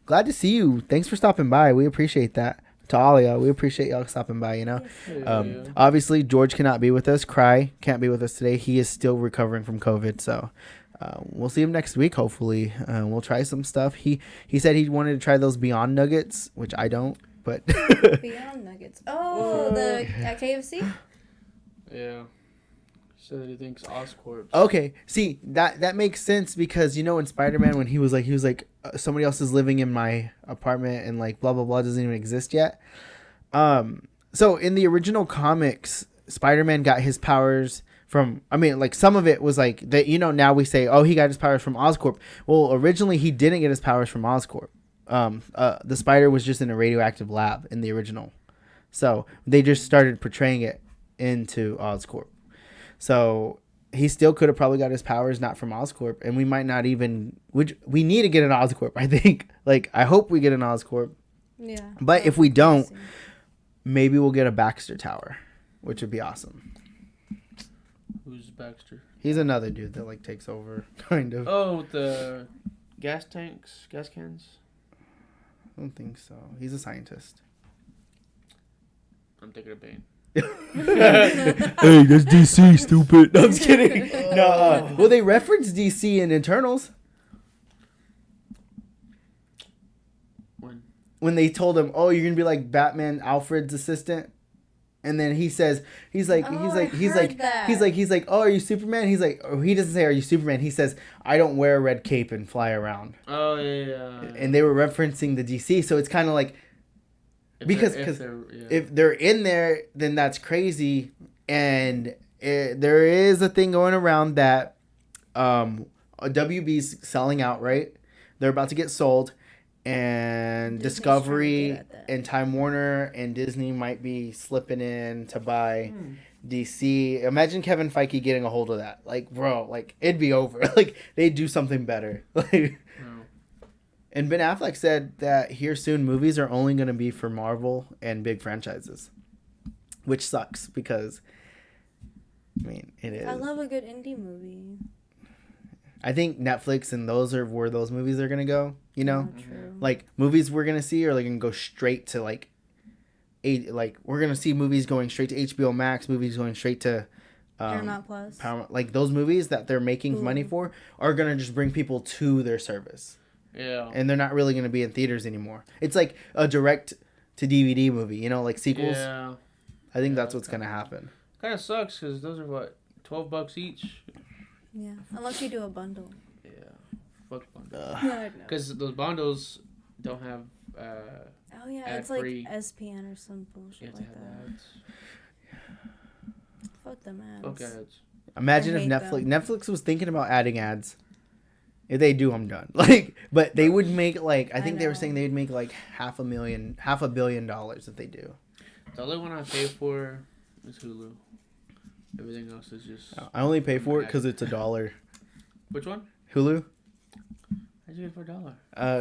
Glad to see you. Thanks for stopping by. We appreciate that. To all of y'all, we appreciate y'all stopping by, you know. Obviously, George cannot be with us. Cry can't be with us today. He is still recovering from COVID, so we'll see him next week, hopefully. We'll try some stuff. He said he wanted to try those Beyond Nuggets, which I don't, but... Beyond Nuggets. Oh, the at KFC? Yeah. So he thinks Oscorp. Okay, see that makes sense because you know in Spider-Man when he was like somebody else is living in my apartment and like blah blah blah doesn't even exist yet. So in the original comics, Spider-Man got his powers from. I mean, like some of it was like that. You know, now we say, oh, he got his powers from Oscorp. Well, originally he didn't get his powers from Oscorp. The spider was just in a radioactive lab in the original, so they just started portraying it into Oscorp. So he still could have probably got his powers not from Oscorp, and we might not even. We need to get an Oscorp. I think. Like I hope we get an Oscorp. Yeah. But if we don't, maybe we'll get a Baxter Tower, which would be awesome. Who's Baxter? He's another dude that like takes over, kind of. Oh, the gas tanks, gas cans. I don't think so. He's a scientist. I'm thinking of Bane. Hey, that's DC, stupid. No, I'm just kidding. No, well, they reference DC in Eternals. When they told him, "Oh, you're gonna be like Batman, Alfred's assistant," and then he says, "He's like, oh, are you Superman?" He's like, oh, he doesn't say, "Are you Superman?" He says, "I don't wear a red cape and fly around." Oh yeah. And they were referencing the DC, so it's kind of like. If they're in there, then that's crazy, and there is a thing going around that WB's selling out, right? They're about to get sold, and Disney's Discovery and Time Warner and Disney might be slipping in to buy DC. Imagine Kevin Feige getting a hold of that. Like, bro, like it'd be over. Like they'd do something better. Like. And Ben Affleck said that here soon movies are only going to be for Marvel and big franchises, which sucks because, I mean, it is. I love a good indie movie. I think Netflix and those are where those movies are going to go, you know? True. Like, movies we're going to see are like going to go straight to like we're going to see movies going straight to HBO Max, movies going straight to Paramount Plus. Like those movies that they're making money for are going to just bring people to their service. Yeah. And they're not really going to be in theaters anymore. It's like a direct to DVD movie, you know, like sequels. Yeah. I think that's what's going to happen. Kind of sucks because those are what, $12 each? Yeah. Unless you do a bundle. Yeah. Fuck bundles. Yeah, Because those bundles don't have oh yeah, it's like ad-free. SPN or some bullshit like that. Fuck them ads. Fuck ads. Imagine if Netflix was thinking about adding ads. If they do, I'm done. Like, but they would make like I think they were saying they would make like $500 million if they do. The only one I pay for is Hulu. Everything else is just. I only pay for it because it's $1. Which one? Hulu. How'd you get for $1?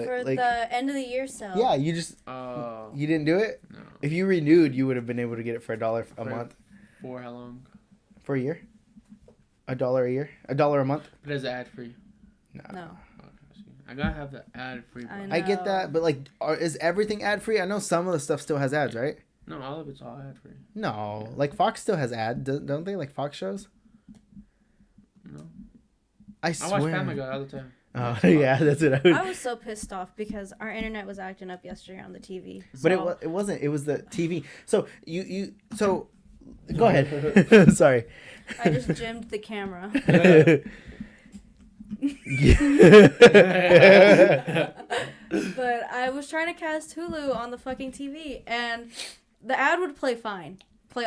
For like, the end of the year sale. Yeah, you just. You didn't do it. No. If you renewed, you would have been able to get it for $1 a month. For how long? For a year. $1 a year. $1 a month. But is it ad free? No. I gotta have the ad free. I get that, but like, is everything ad free? I know some of the stuff still has ads, right? No, all of it's all ad free. No, like Fox still has ads, don't they? Like Fox shows. No. I swear. I watch Family Guy all the time. Oh yeah, that's it. I was so pissed off because our internet was acting up yesterday on the TV. But it wasn't. It was the TV. So so go ahead. Sorry. I just gemmed the camera. But I was trying to cast Hulu on the fucking TV, and the ad would play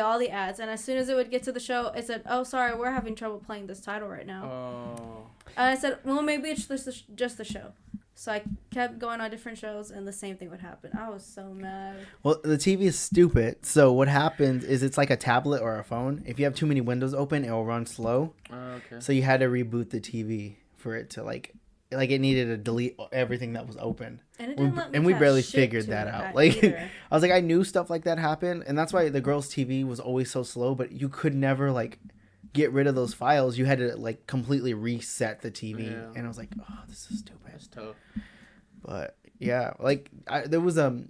all the ads, and as soon as it would get to the show, it said, "Oh, sorry, we're having trouble playing this title right now." Oh. And I said, "Well, maybe it's just the show." So I kept going on different shows, and the same thing would happen. I was so mad. Well, the TV is stupid. So what happens is it's like a tablet or a phone. If you have too many windows open, it will run slow. Okay. So you had to reboot the TV for it to like like it needed to delete everything that was open. And it didn't let me And we catch barely shit figured to that it out. Like either. I was like, I knew stuff like that happened, and that's why the girls' TV was always so slow. But you could never like get rid of those files. You had to like completely reset the TV, and I was like, oh, this is stupid. That's tough. But yeah, like there was a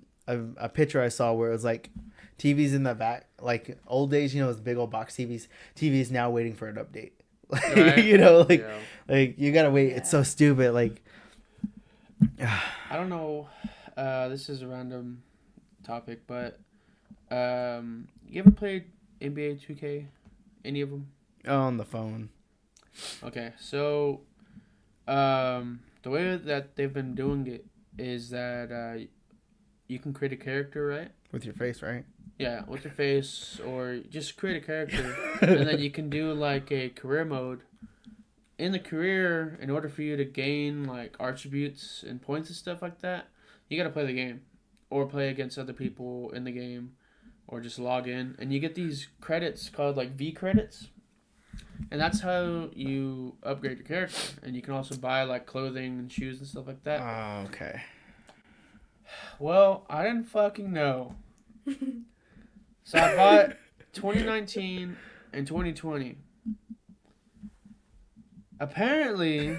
picture I saw where it was like TVs in the back, like old days, you know, those big old box TVs. TVs now waiting for an update. Like, you know, like like you gotta wait. Yeah. It's so stupid. Like I don't know. This is a random topic, but you ever played NBA 2K? Any of them? On the phone. Okay, so the way that they've been doing it is that you can create a character, right? With your face, right? Yeah, with your face, or just create a character, and then you can do like a career mode. In the career, in order for you to gain like attributes and points and stuff like that, you gotta play the game, or play against other people in the game, or just log in, and you get these credits called like V credits, and that's how you upgrade your character. And you can also buy like clothing and shoes and stuff like that. Oh, okay. Well, I didn't fucking know. So I bought 2019 and 2020. Apparently,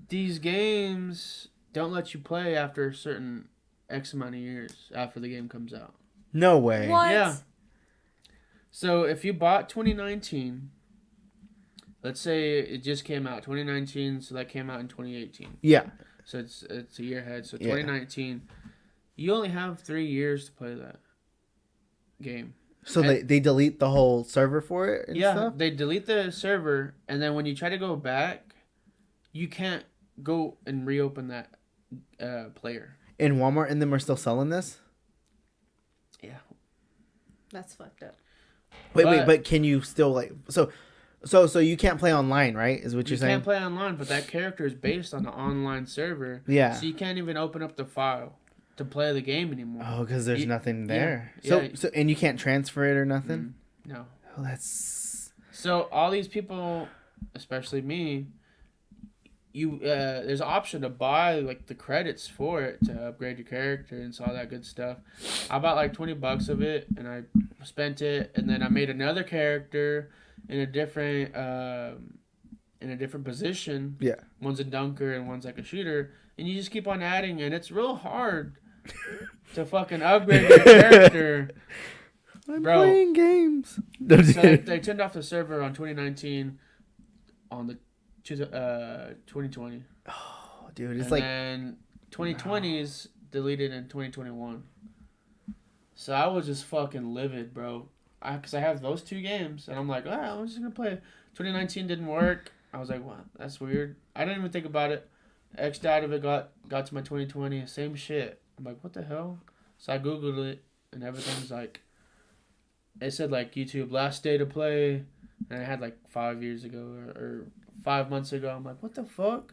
these games don't let you play after a certain X amount of years after the game comes out. No way. What? Yeah. So if you bought 2019, let's say it just came out 2019, so that came out in 2018. Yeah. So it's a year ahead. So 2019, you only have 3 years to play that game. So they delete the whole server for it and stuff? They delete the server, and then when you try to go back, you can't go and reopen that player. In Walmart, and then we're still selling this? Yeah. That's fucked up. But can you still like so you can't play online, right? Is what you're saying? You can't play online, but that character is based on the online server. Yeah. So you can't even open up the file to play the game anymore. Oh, because there's nothing there. Yeah. So and you can't transfer it or nothing? No. Oh, that's... So all these people, especially me, there's an option to buy like the credits for it to upgrade your character and all that good stuff. I bought like $20 of it, and I spent it, and then I made another character in a different position. Yeah. One's a dunker and one's like a shooter, and you just keep on adding, and it's real hard to fucking upgrade your character. I'm playing games. So they turned off the server on 2019 on the 2020. Oh, dude, it's and then 2020 is deleted in 2021. So I was just fucking livid, bro. Because I have those two games, and I'm like, I'm just gonna play. 2019 didn't work. I was like, what? That's weird. I didn't even think about it. X'd out of it, got to my 2020, same shit. I'm like, what the hell? So I googled it, and everything's like, it said like YouTube last day to play, and I had like 5 years ago or 5 months ago. I'm like, what the fuck?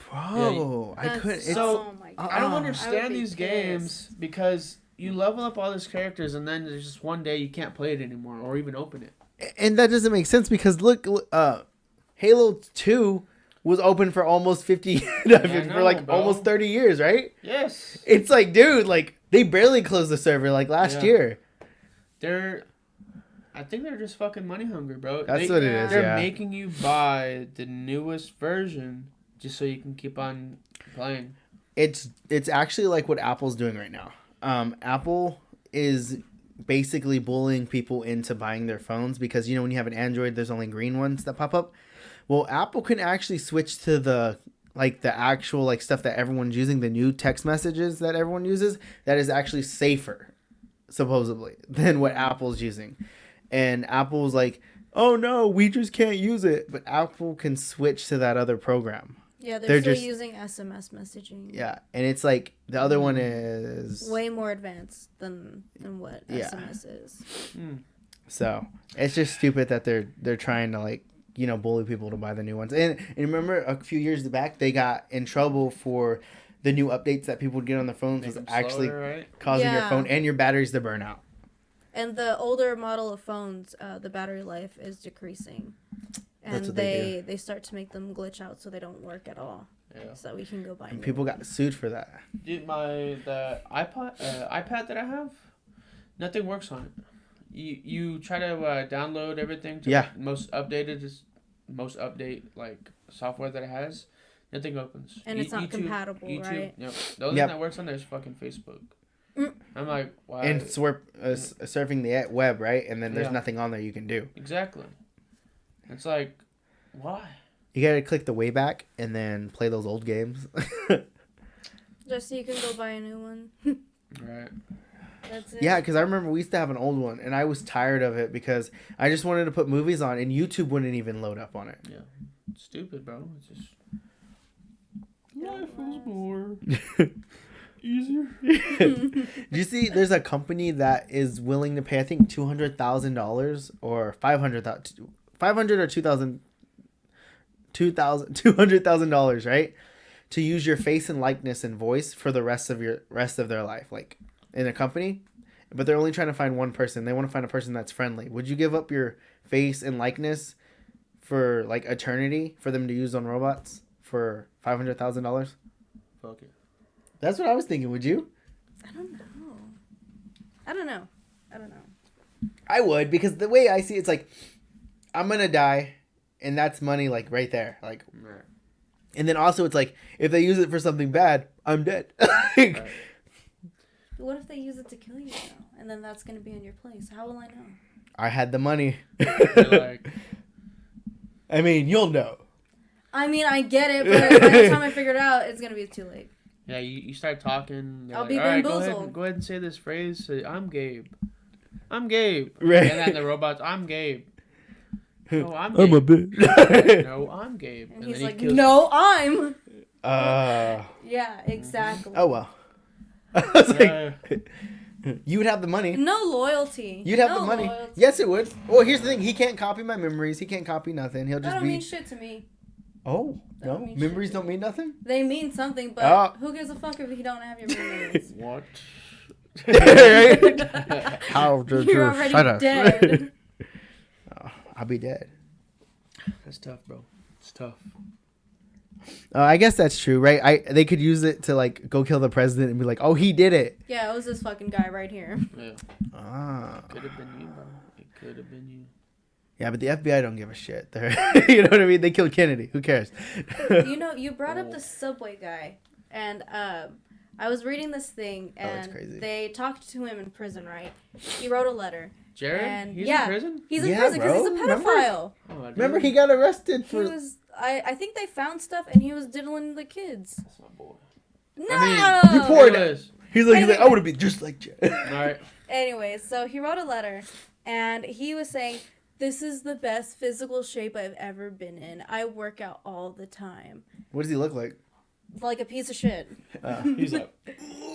Bro, I couldn't. Oh my God. I don't understand these games because you level up all these characters, and then there's just one day you can't play it anymore or even open it. And that doesn't make sense because look, Halo 2 was open for almost 50 for like almost 30 years, right? Yes. It's like, dude, like they barely closed the server like last year. I think they're just fucking money hungry, bro. That's what it is. They're making you buy the newest version just so you can keep on playing. It's actually like what Apple's doing right now. Apple is basically bullying people into buying their phones because, you know, when you have an Android, there's only green ones that pop up. Well, Apple can actually switch to the actual like stuff that everyone's using, the new text messages that everyone uses, that is actually safer, supposedly, than what Apple's using. And Apple's like, oh no, we just can't use it. But Apple can switch to that other program. Yeah, they're still using SMS messaging. Yeah, and it's like the other one is way more advanced than what SMS is. So it's just stupid that they're trying to like, you know, bully people to buy the new ones. And remember a few years back they got in trouble for the new updates that people would get on their phones was actually causing your phone and your batteries to burn out. And the older model of phones, the battery life is decreasing. And they start to make them glitch out so they don't work at all. Yeah. So that we can go buy. And people got sued for that. Dude, the iPad that I have, nothing works on it. You try to download everything to most update like software that it has, nothing opens. And it's not compatible, right? Yep. The only thing that works on there is fucking Facebook. I'm like, why? And it's surfing the web, right? And then there's nothing on there you can do. Exactly. It's like, why? You gotta click the way back and then play those old games. Just so you can go buy a new one. Right. That's it. Yeah, because I remember we used to have an old one, and I was tired of it because I just wanted to put movies on, and YouTube wouldn't even load up on it. Yeah. It's stupid, bro. It's just... Life is more easier. Do you see there's a company that is willing to pay, I think, $200,000 or $500,000 or $200,000, right? To use your face and likeness and voice for the rest of their life, like in a company, but they're only trying to find one person. They want to find a person that's friendly. Would you give up your face and likeness for like eternity for them to use on robots for $500,000? Fuck it. That's what I was thinking. Would you? I don't know. I would, because the way I see it, it's like I'm gonna die, and that's money like right there, like. Right. And then also it's like if they use it for something bad, I'm dead. Right. What if they use it to kill you though? And then that's gonna be in your place. How will I know? I had the money. Like, I mean, you'll know. I mean, I get it, but by the time I figure it out, it's gonna be too late. Yeah, you start talking. I'll like, be bamboozled. Go ahead and say this phrase. Say, I'm Gabe. I'm Gabe. Right. And then the robots, I'm Gabe. No, I'm Gabe. I'm a bitch. No, I'm Gabe. And he's like, no, I'm. Yeah, exactly. Oh, well. I was like, you would have the money. No loyalty. You'd have the money. Loyalty. Yes, it would. Well, here's the thing. He can't copy my memories. He can't copy nothing. He'll just That don't be... mean shit to me. Oh, That no? don't mean Memories shit. don't mean nothing? They mean something, but who gives a fuck if you don't have your memories? What? How did You're you already shut us? dead. I'll be dead. That's tough, bro. It's tough. I guess that's true, right? They could use it to like go kill the president and be like, "Oh, he did it." Yeah, it was this fucking guy right here. Yeah. Could have been you, bro. It could have been you. Yeah, but the FBI don't give a shit. You know what I mean? They killed Kennedy. Who cares? You brought up the subway guy, and I was reading this thing, and they talked to him in prison, right? He wrote a letter. Jared? And, he's in prison? He's in prison because he's a pedophile. Remember he got arrested for... I think they found stuff, and he was diddling the kids. That's my boy. No! I mean, report it. He's like, I want to be just like Jared. All right. Anyways, so he wrote a letter, and he was saying, "This is the best physical shape I've ever been in. I work out all the time." What does he look like? Like a piece of shit. He's like,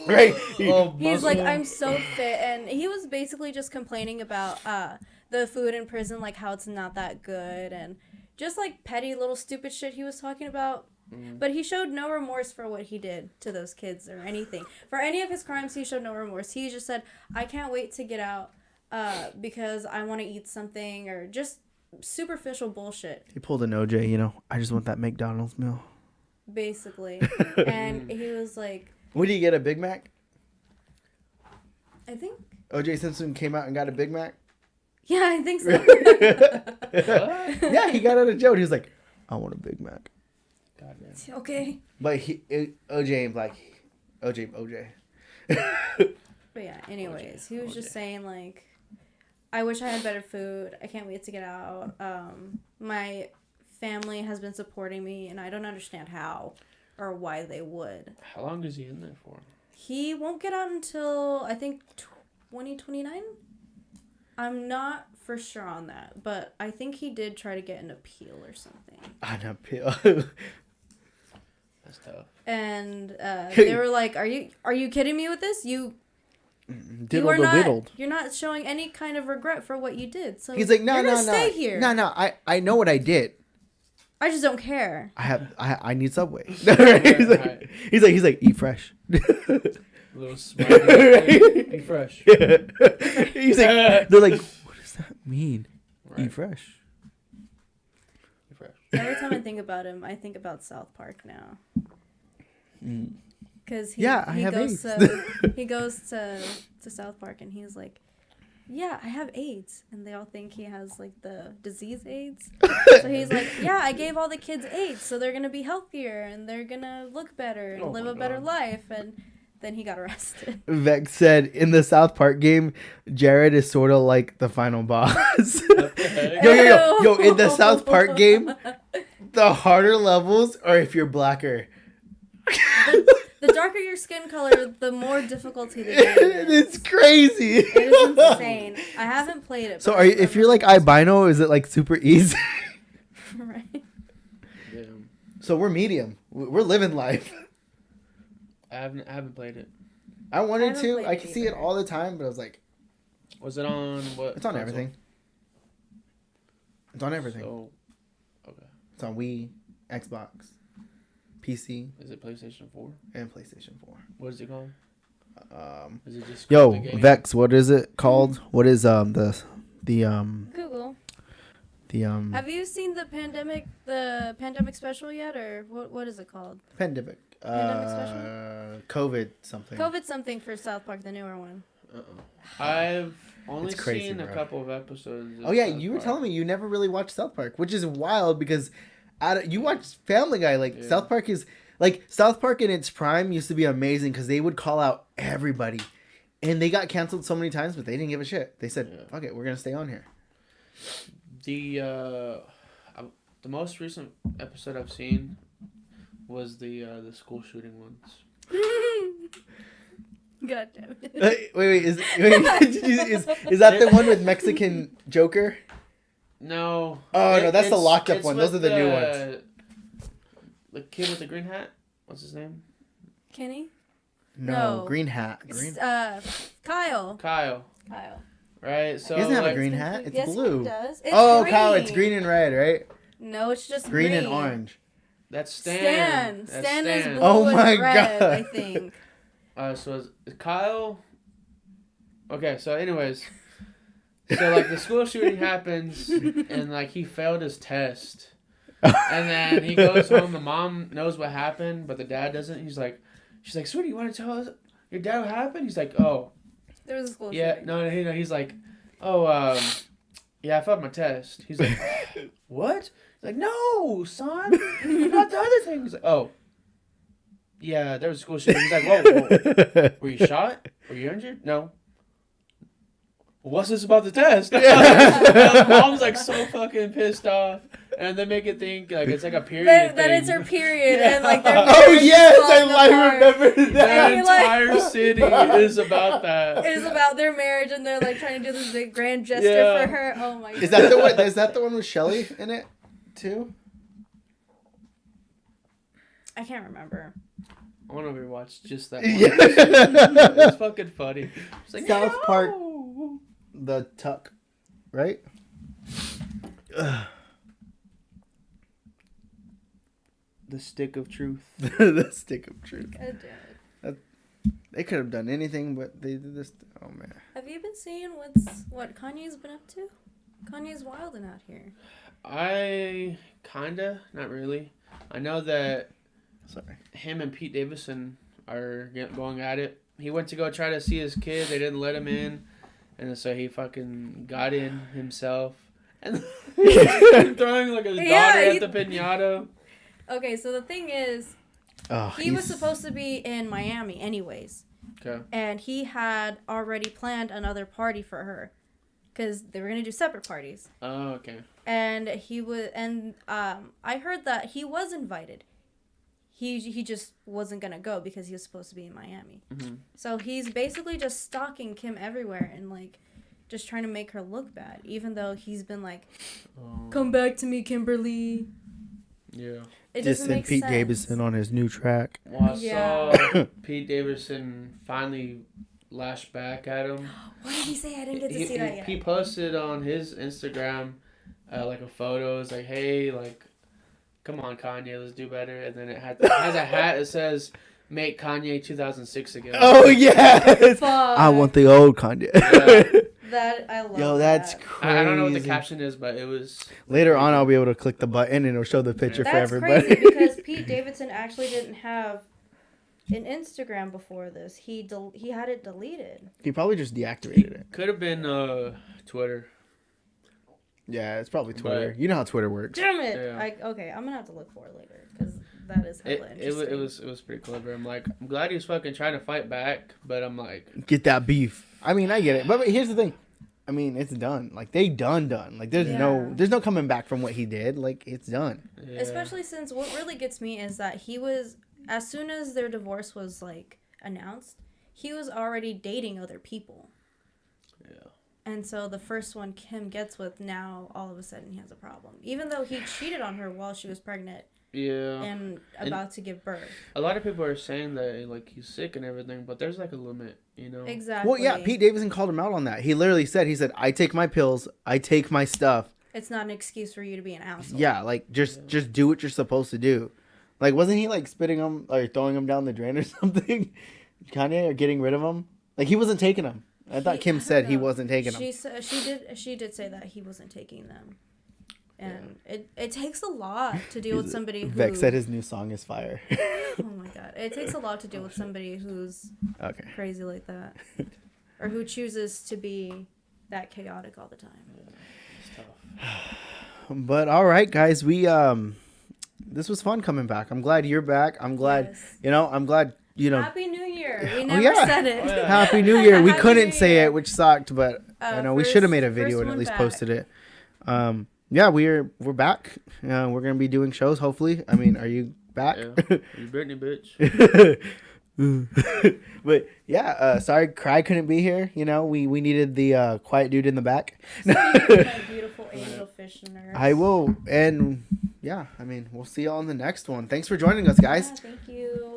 right. He's like, I'm so fit, and he was basically just complaining about the food in prison, like how it's not that good, and just like petty little stupid shit he was talking about. But he showed no remorse for what he did to those kids or anything. For any of his crimes, he showed no remorse. He just said, I can't wait to get out because I want to eat something, or just superficial bullshit. He pulled an OJ, you know. I just want that McDonald's meal. Basically. And he was like... What do you get, a Big Mac? I think... OJ Simpson came out and got a Big Mac? Yeah, I think so. Yeah, he got out of jail. He was like, I want a Big Mac. Goddamn. Okay. But OJ ain't like OJ. But yeah, anyways, he was just saying, like, I wish I had better food. I can't wait to get out. My family has been supporting me, and I don't understand how or why they would. How long is he in there for? He won't get out until, I think, 2029? I'm not for sure on that, but I think he did try to get an appeal or something. An appeal? That's tough. And they were like, "Are you kidding me with this? You're not showing any kind of regret for what you did. So he's like, no, stay here. No. I know what I did. I just don't care. I need Subway. He's like, eat fresh. Little smiley. Be fresh. Yeah. He's like, they're like, what does that mean? Right. Eat fresh. Every time I think about him, I think about South Park now. Because he goes to South Park and he's like, yeah, I have AIDS. And they all think he has, like, the disease AIDS. So he's like, yeah, I gave all the kids AIDS, so they're going to be healthier, and they're going to look better and live a better life. And then he got arrested. Vex said, in the South Park game, Jared is sort of like the final boss. Yo, in the South Park game, the harder levels are if you're blacker. The darker your skin color, the more difficulty the game is. It's crazy. It is insane. I haven't played it. So if you're like albino, is it like super easy? Right. Yeah. So we're medium. We're living life. I haven't played it. I wanted haven't to. played I it can see it all the time, but I was like, Was it on what? it's on console? everything. It's on everything. So, okay. It's on Wii, Xbox, PC, Is it PlayStation 4? and PlayStation 4. What is it called? Is it just Yo, the game? Vex, what is it called? What is the Google. the Have you seen the pandemic special yet, or what is it called? pandemic? Pandemic special? COVID something. COVID something for South Park, the newer one. I've only It's crazy, seen a bro. couple of episodes. Of Oh yeah, South you were Park. telling me you never really watched South Park, which is wild because you watch Family Guy. Like Yeah. South Park is like South Park in its prime used to be amazing because they would call out everybody, and they got canceled so many times, but they didn't give a shit. They said, Yeah. "Fuck it, we're gonna stay on here." The most recent episode I've seen was the school shooting ones. God damn it. Wait, is that the one with Mexican Joker? No. Oh, no, that's the it's- locked up it's one. with Those are the new ones. The kid with the green hat. What's his name? Kenny? No, No. green hat. It's, Green. Kyle. Kyle. Right. So He doesn't have a like, green hat. It's yes, blue. He does. It's Oh, green. Kyle, it's green and red, right? No, it's just Green and orange. That's Stan. Stan. That's Stan is blue Oh and my red, God. I think. So is Kyle. Okay. So anyways. So like the school shooting happens and like he failed his test. And then he goes home. The mom knows what happened, but the dad doesn't. She's like, sweetie, you want to tell us your dad what happened? He's like, oh, There was a school yeah, shooting. no. He's like, oh, yeah, I failed my test. He's like, what? He's like, no, son, not the other thing. He's like, oh, yeah, there was a school shooting. He's like, whoa, were you shot? Were you injured? No. What's this about the test? And the mom's like so fucking pissed off, and they make it think like it's like a period That thing. it's her period, Yeah. and like their Oh marriage is yes, falling I apart. remember The that. you're like- entire city is about that. It is about their marriage, and they're like trying to do this big grand gesture Yeah. for her. Oh my god! Is that the one? Is that the one with Shelly in it too? I can't remember. I want to rewatch just that one. Yeah. It's fucking funny. It's like, South no! Park. The Tuck, right? Ugh. The stick of truth. The stick of truth. God damn it. They could have done anything, but they did this. Oh man. Have you been seeing what Kanye's been up to? Kanye's wilding out here. I kinda, not really. I know that Sorry. him and Pete Davidson are going at it. He went to go try to see his kid. They didn't let him in. And so he fucking got in himself. And he's throwing like his Yeah, daughter he- at the pinata. Okay, so the thing is, Oh, he was supposed to be in Miami anyways. Okay. And he had already planned another party for her. Because they were going to do separate parties. Oh, okay. And I heard that he was invited. He just wasn't going to go because he was supposed to be in Miami. Mm-hmm. So he's basically just stalking Kim everywhere and, like, just trying to make her look bad. Even though he's been like, come back to me, Kimberly. Yeah. It just doesn't sent make Pete sense. Davidson on his new track. Well, I Yeah. saw Pete Davidson finally lash back at him. What did he say? I didn't get to see that yet. He posted on his Instagram like a photo. It's like, hey, like, come on, Kanye, let's do better. And then it has a hat that says, make Kanye 2006 again. Oh yes. Fuck. I want the old Kanye. Yeah. That I love. Yo, that's that. crazy. I don't know what the caption is, but it was Later on, I'll be able to click the button and it'll show the picture for That's everybody. crazy because Pete Davidson actually didn't have an Instagram before this. He had it deleted. He probably just deactivated it. Could have been Twitter. Yeah, it's probably Twitter. You know how Twitter works. Damn it! Yeah. Okay, I'm gonna have to look for it later because that is hella interesting. It was pretty clever. I'm like, I'm glad he was fucking trying to fight back, but I'm like, Get that beef. I mean, I get it, but here's the thing. I mean, it's done. Like they done. Like there's no coming back from what he did. Like it's done. yeah. Especially since what really gets me is that he was, as soon as their divorce was like announced, he was already dating other people. Yeah. And so the first one Kim gets with, now all of a sudden he has a problem. Even though he cheated on her while she was pregnant. Yeah. And about to give birth. A lot of people are saying that like he's sick and everything, but there's like a limit, you know. Exactly. Well, yeah, Pete Davidson called him out on that. He literally said, I take my pills, I take my stuff. It's not an excuse for you to be an asshole. Yeah, like just do what you're supposed to do. Like wasn't he like spitting him or throwing him down the drain or something? Kanye or getting rid of him? Like he wasn't taking them. I thought Kim said he wasn't taking them. She did say that he wasn't taking them. And it takes a lot to deal with somebody who... Vex said his new song is fire. Oh my god. It takes a lot to deal with somebody who's crazy like that. Or who chooses to be that chaotic all the time. It's tough. But all right, guys, we this was fun coming back. I'm glad you're back. I'm glad, I'm glad, Happy New Year. We never said it. Oh, yeah. Happy New Year. We Happy couldn't New say Year. it, which sucked, but I know we should have made a video and at least posted it. Yeah, we're back. We're going to be doing shows, hopefully. I mean, are you back? Yeah. You Britney, bitch. But yeah, sorry Cry couldn't be here. We needed the quiet dude in the back. That beautiful angel fish nurse. I will, and yeah, I mean, we'll see y'all on the next one. Thanks for joining us, guys. Yeah, thank you.